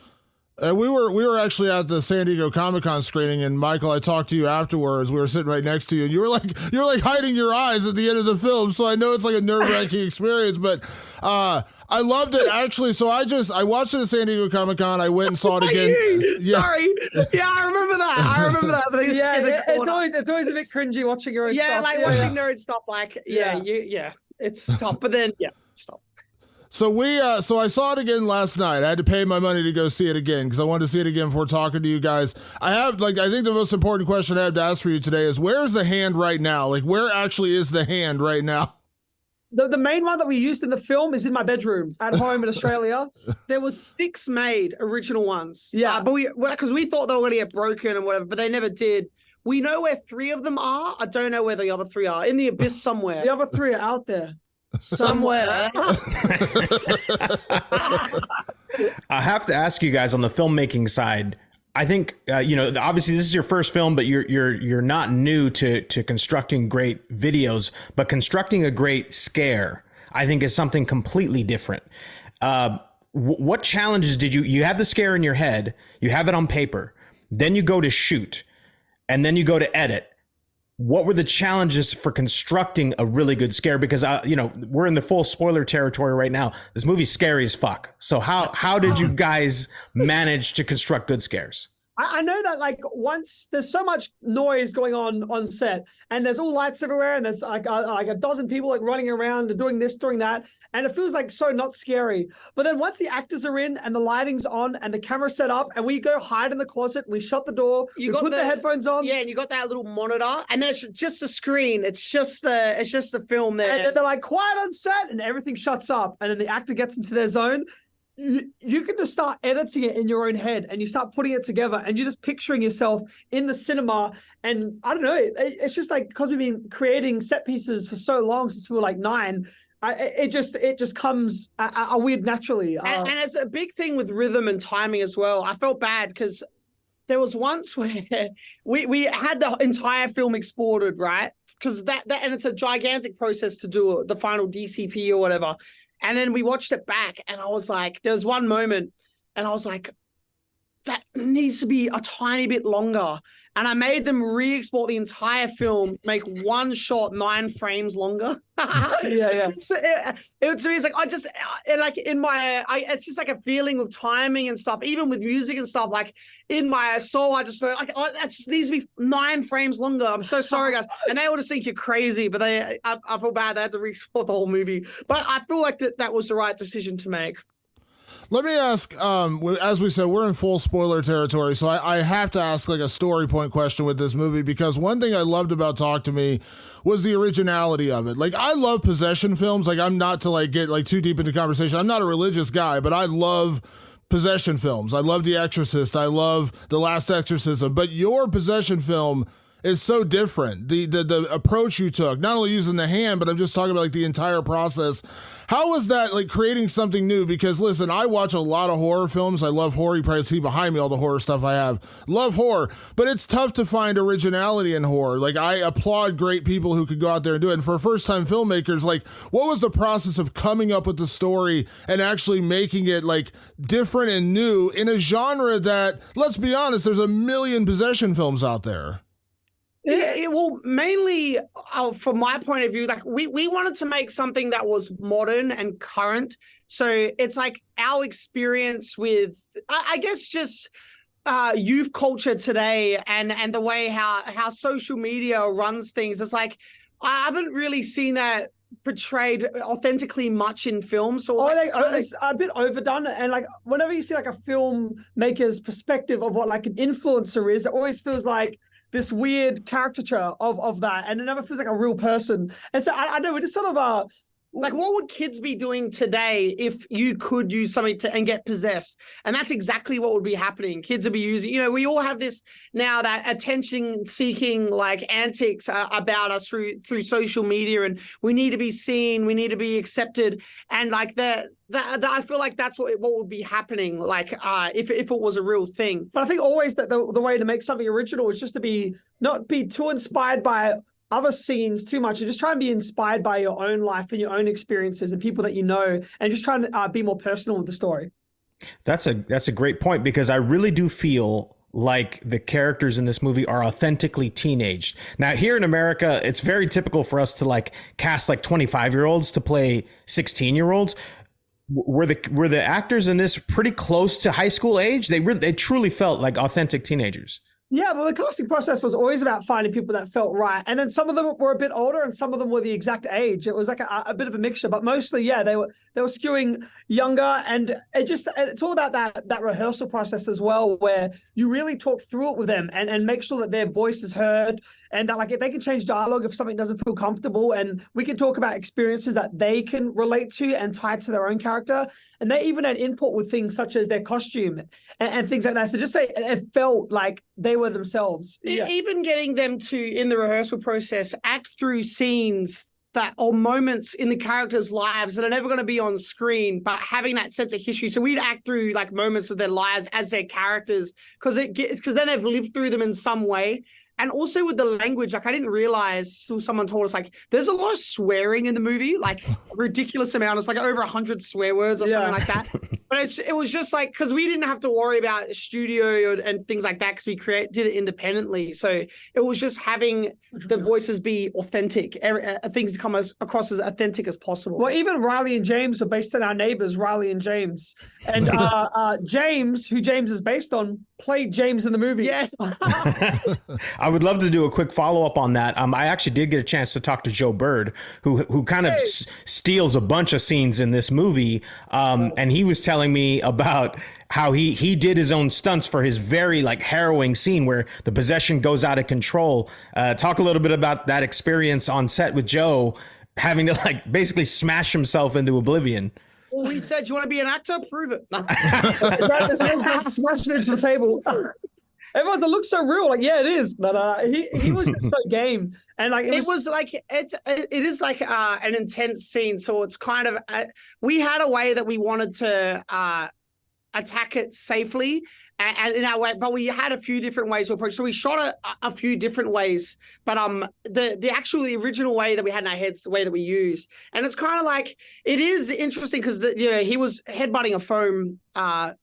We were actually at the San Diego Comic-Con screening, and Michael, I talked to you afterwards. We were sitting right next to you, and you were like hiding your eyes at the end of the film. So I know it's like a nerve-wracking experience, but I loved it actually. So I watched it at San Diego Comic-Con. I went and saw it again. Yeah. Sorry. Yeah, I remember that. It's always a bit cringy watching your own stuff. Yeah, like watching their own stuff. Like, it's tough. But then, stop. So so I saw it again last night. I had to pay my money to go see it again because I wanted to see it again before talking to you guys. I think the most important question I have to ask for you today is, where's the hand right now? Like, where actually is the hand right now? The main one that we used in the film is in my bedroom at home in Australia. There was 6 made original ones. Yeah. But because we thought they were going to get broken and whatever, but they never did. We know where 3 of them are. I don't know where the other 3 are. In the abyss somewhere. The other 3 are out there. Somewhere. I have to ask you guys on the filmmaking side. I think obviously this is your first film, but you're not new to constructing great videos, but constructing a great scare, I think, is something completely different. What challenges did you have the scare in your head, you have it on paper, then you go to shoot, and then you go to edit. What were the challenges for constructing a really good scare? Because we're in the full spoiler territory right now. This movie's scary as fuck. So how did you guys manage to construct good scares? I know that like once there's so much noise going on set, and there's all lights everywhere, and there's like a dozen people like running around and doing this, doing that, and it feels like so not scary. But then once the actors are in and the lighting's on and the camera's set up, and we go hide in the closet, we shut the door, we put the headphones on. Yeah, and you got that little monitor, and there's just a screen. It's just the film there. And they're like quiet on set, and everything shuts up, and then the actor gets into their zone. You can just start editing it in your own head, and you start putting it together, and you're just picturing yourself in the cinema. And I don't know, it's just like, because we've been creating set pieces for so long, since we were like 9, it just comes a weird naturally. And it's a big thing with rhythm and timing as well. I felt bad because there was once where we had the entire film exported, right? Because that and it's a gigantic process to do the final DCP or whatever. And then we watched it back, and I was like, there was one moment, and I was like, that needs to be a tiny bit longer. And I made them re-export the entire film, make one shot 9 frames longer. Yeah. So it's like, it's just like a feeling of timing and stuff, even with music and stuff. Like in my soul, I just like, that just needs to be 9 frames longer. I'm so sorry, guys. And they would just think you're crazy, but I feel bad. They had to re-export the whole movie. But I feel like that was the right decision to make. Let me ask, as we said, we're in full spoiler territory, so I have to ask like a story point question with this movie, because one thing I loved about Talk to Me was the originality of it. Like, I love possession films. Like, I'm not to like get like too deep into conversation. I'm not a religious guy, but I love possession films. I love The Exorcist. I love The Last Exorcism. But your possession film is so different. The approach you took, not only using the hand, but I'm just talking about like the entire process. How was that like creating something new? Because listen, I watch a lot of horror films. I love horror. You probably see behind me all the horror stuff I have. Love horror, but it's tough to find originality in horror. Like, I applaud great people who could go out there and do it. And for first-time filmmakers, like, what was the process of coming up with the story and actually making it like different and new in a genre that, let's be honest, there's a million possession films out there? It will mainly, from my point of view, like we wanted to make something that was modern and current. So it's like our experience with, I guess, just youth culture today and the way how social media runs things. It's like I haven't really seen that portrayed authentically much in films. So it's a bit overdone, and like whenever you see like a filmmaker's perspective of what like an influencer is, it always feels like this weird caricature of that, and it never feels like a real person. And so I know we're just sort of like, what would kids be doing today if you could use something and get possessed? And that's exactly what would be happening. Kids would be using, we all have this now, that attention-seeking like antics about us through social media, and we need to be seen, we need to be accepted, and like that I feel like that's what would be happening, like if it was a real thing. But I think always that the way to make something original is just to not be too inspired by other scenes too much, and just try and be inspired by your own life and your own experiences and people that you know, and just try and be more personal with the story. That's a great point, because I really do feel like the characters in this movie are authentically teenaged. Now, here in America, it's very typical for us to like cast like 25-year-olds to play 16-year-olds. Were the actors in this pretty close to high school age? They truly felt like authentic teenagers. Yeah, well, the casting process was always about finding people that felt right. And then some of them were a bit older and some of them were the exact age. It was like a bit of a mixture, but mostly, yeah, they were skewing younger. And it's all about that rehearsal process as well, where you really talk through it with them and make sure that their voice is heard, and that like if they can change dialogue if something doesn't feel comfortable, and we can talk about experiences that they can relate to and tie to their own character. And they even had input with things such as their costume and things like that. So just say it felt like they were themselves. Yeah. Even getting them to, in the rehearsal process, act through scenes that or moments in the characters' lives that are never going to be on screen, but having that sense of history. So we'd act through like moments of their lives as their characters, because then they've lived through them in some way. And also with the language, like I didn't realize till someone told us, like there's a lot of swearing in the movie, like a ridiculous amount. It's like over 100 swear words or something like that. But it was just like, because we didn't have to worry about studio and things like that, because we did it independently. So it was just having the voices be authentic, things come across as authentic as possible. Well, even Riley and James are based on our neighbors, Riley and James. And James, who James is based on, played James in the movie. Yes. I would love to do a quick follow-up on that. I actually did get a chance to talk to Joe Bird, who kind of steals a bunch of scenes in this movie. And he was telling me about how he did his own stunts for his very like harrowing scene where the possession goes out of control. Talk a little bit about that experience on set with Joe, having to like basically smash himself into oblivion. Well, we said, you want to be an actor? Prove it. Smashing into the table. Everyone's, it looks so real. Like, yeah, it is. But he was just so game. And like, it is like an intense scene. So it's kind of, we had a way that we wanted to attack it safely and in our way, but we had a few different ways to approach. So we shot a few different ways, but the original way that we had in our heads, the way that we used. And it's kind of like, it is interesting because he was headbutting a foam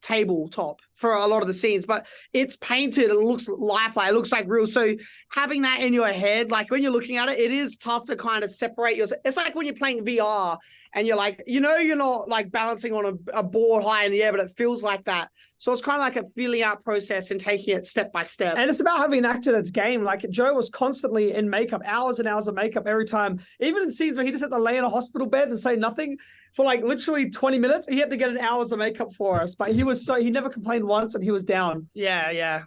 tabletop for a lot of the scenes, but it's painted, it looks lifelike, it looks like real. So having that in your head, like when you're looking at it, it is tough to kind of separate yourself. It's like when you're playing VR and you're like, you're not like balancing on a board high in the air, but it feels like that. So it's kind of like a feeling out process and taking it step by step. And it's about having an actor that's game. Like Joe was constantly in makeup, hours and hours of makeup every time. Even in scenes where he just had to lay in a hospital bed and say nothing for like literally 20 minutes, he had to get an hours of makeup for us. But he never complained once and he was down. Yeah.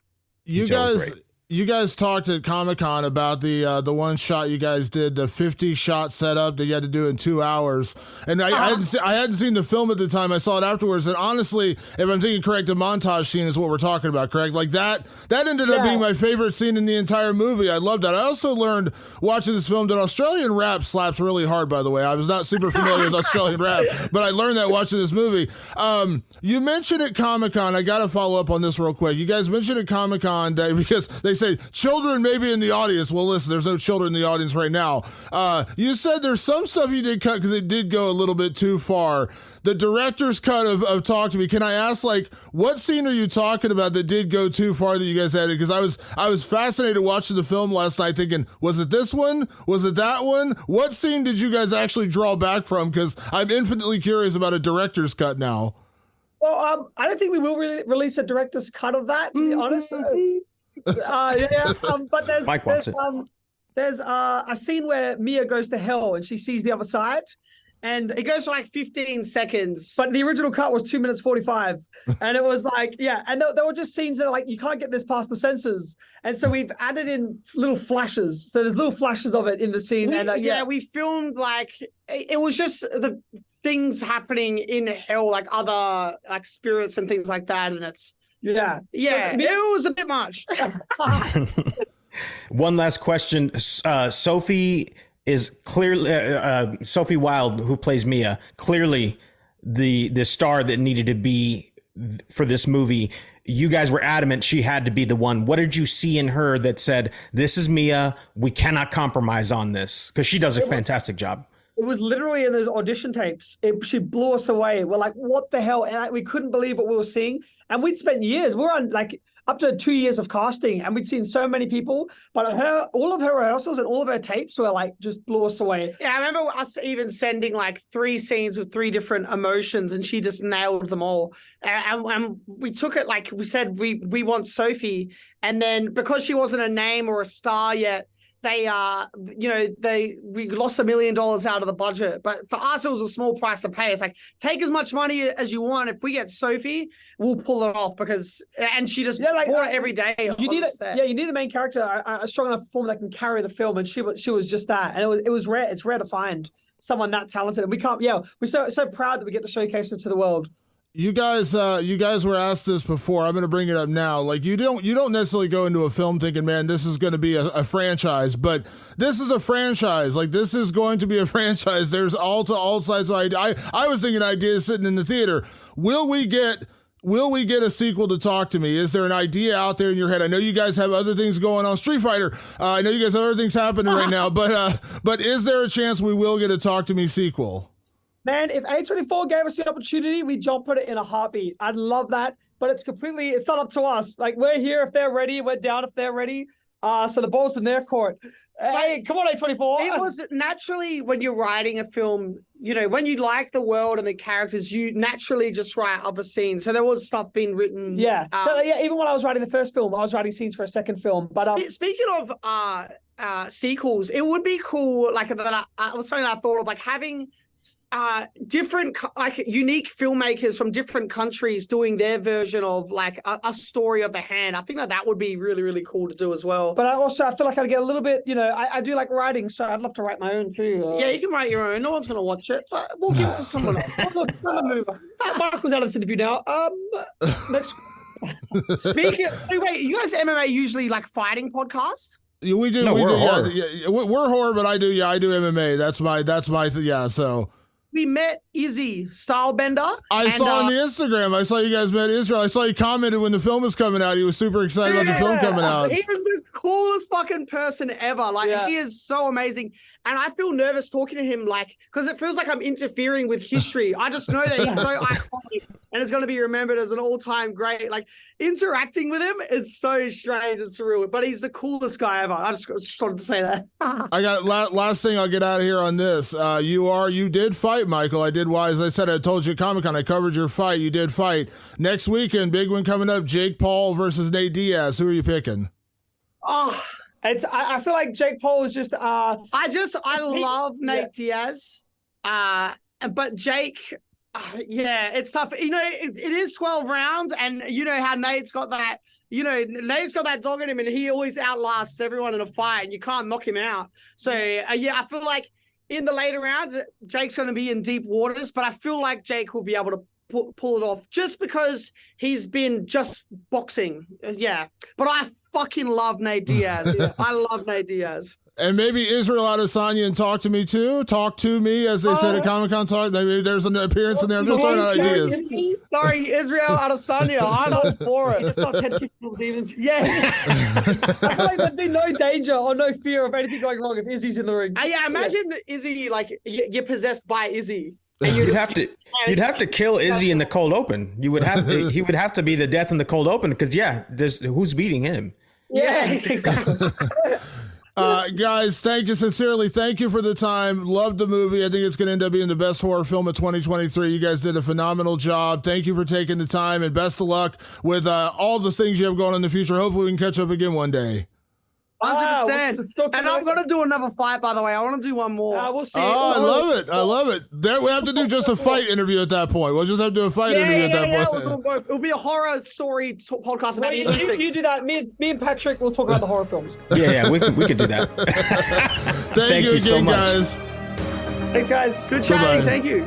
You guys talked at Comic-Con about the one shot you guys did, the 50 shot setup that you had to do in 2 hours. And I hadn't seen the film at the time. I saw it afterwards. And honestly, if I'm thinking correct, the montage scene is what we're talking about, correct? Like that ended up being my favorite scene in the entire movie. I loved that. I also learned watching this film that Australian rap slaps really hard, by the way. I was not super familiar with Australian rap, but I learned that watching this movie. You mentioned at Comic-Con, I got to follow up on this real quick. You guys mentioned at Comic-Con that because they say children maybe in the audience. Well, listen, there's no children in the audience right now. You said there's some stuff you did cut because it did go a little bit too far. The director's cut of Talk to Me. Can I ask, like, what scene are you talking about that did go too far that you guys added? Because I was fascinated watching the film last night thinking, was it this one? Was it that one? What scene did you guys actually draw back from? Because I'm infinitely curious about a director's cut now. Well, I don't think we will release a director's cut of that, to be honest. But Mike wants it. There's a scene where Mia goes to hell and she sees the other side. And it goes for like 15 seconds. But the original cut was 2 minutes 45. And it was like, yeah. And there were just scenes that are like, you can't get this past the censors. And so we've added in little flashes. So there's little flashes of it in the scene. We filmed like, it was just the things happening in hell, like other like spirits and things like that. And it's, it was a bit much. One last question. Sophie is clearly Sophie Wilde, who plays Mia, clearly the star that needed to be for this movie. You guys were adamant she had to be the one. What did you see in her that said, this is Mia, we cannot compromise on this? Because she does a fantastic job. It was literally in those audition tapes. She blew us away. We're like, what the hell? And we couldn't believe what we were seeing. And we'd spent years. We're on like up to 2 years of casting, and we'd seen so many people. But all of her rehearsals and all of her tapes were like just blew us away. Yeah, I remember us even sending like 3 scenes with 3 different emotions, and she just nailed them all. And we took it like we said, we want Sophie, and then because she wasn't a name or a star yet, we lost $1 million out of the budget. But for us, it was a small price to pay. It's like, take as much money as you want. If we get Sophie, we'll pull it off and she just bought it every day. You need a main character, a strong enough performer that can carry the film. And she was just that. And it was rare. It's rare to find someone that talented. And we're so proud that we get to showcase it to the world. You guys were asked this before. I'm going to bring it up now. Like you don't necessarily go into a film thinking, man, this is going to be a franchise, but this is a franchise. Like this is going to be a franchise. There's all sides. I was thinking ideas sitting in the theater. Will we get a sequel to Talk to Me? Is there an idea out there in your head? I know you guys have other things going on. Street Fighter. I know you guys have other things happening right now, but is there a chance we will get a Talk to Me sequel? Man, if A24 gave us the opportunity, we'd jump at it in a heartbeat. I'd love that, but it's not up to us. Like, we're here if they're ready. We're down if they're ready. So the ball's in their court. Hey, come on, A24. It was naturally when you're writing a film, when you like the world and the characters, you naturally just write up a scene. So there was stuff being written. Yeah. Even when I was writing the first film, I was writing scenes for a second film. But speaking of sequels, it would be cool, like that. I was something that I thought of, like having different unique filmmakers from different countries doing their version of like a story of the hand. I think that would be really, really cool to do as well. But I feel like I'd get a little bit, I do like writing, so I'd love to write my own too. Yeah, you can write your own. No one's going to watch it, but we'll give it to someone else. Michael's out of this interview now. Next. Wait, you guys MMA usually like fighting podcasts? Yeah, we do. No, we we're do. horror. Yeah, we're horror, but I do MMA. That's my. So we met Izzy Stylebender. I saw on the Instagram. I saw you guys met Israel. I saw you commented when the film was coming out. He was super excited about the film coming out. He is the coolest fucking person ever. He is so amazing. And I feel nervous talking to him, because it feels like I'm interfering with history. I just know that he's so iconic and is going to be remembered as an all-time great. Interacting with him is so strange and surreal, but he's the coolest guy ever. I just wanted to say that. I got last thing I'll get out of here on this. You did fight, Michael. I told you at Comic-Con, I covered your fight. You did fight. Next weekend, big one coming up, Jake Paul versus Nate Diaz. Who are you picking? Oh, I feel like Jake Paul is just I love Nate Diaz. But Jake, it's tough. It is 12 rounds, and you know how Nate's got that. Nate's got that dog in him, and he always outlasts everyone in a fight, and you can't knock him out. So I feel like in the later rounds, Jake's going to be in deep waters, but I feel like Jake will be able to pull it off just because he's been just boxing. Yeah, but I fucking love Nate Diaz. I love Nate Diaz. And maybe Israel Adesanya and Talk to Me too. Talk to me, as they said at Comic-Con Talk. Maybe there's an appearance in there. I'm just throwing out ideas. Sorry, Israel Adesanya. I'm not for it. Just starts head kicking demons. Yeah. I feel like there'd be no danger or no fear of anything going wrong if Izzy's in the ring. Yeah, imagine Izzy, like, you're possessed by Izzy. And You'd have to kill Izzy in the cold open. He would have to be the death in the cold open because who's beating him? Yeah, exactly. Guys, thank you sincerely. Thank you for the time. Loved the movie. I think it's going to end up being the best horror film of 2023. You guys did a phenomenal job. Thank you for taking the time, and best of luck with all the things you have going in the future. Hopefully we can catch up again one day. 100%. And I'm going to do another fight, by the way. I want to do one more. We'll see. Oh, I love it. I love it. We have to do just a fight interview at that point. We'll just have to do a fight interview at that point. We'll do both. It'll be a horror story podcast about you do that. Me and Patrick will talk about the horror films. Yeah, we could do that. Thank you again, so much. guys. Thanks, guys. Good chatting. Thank you.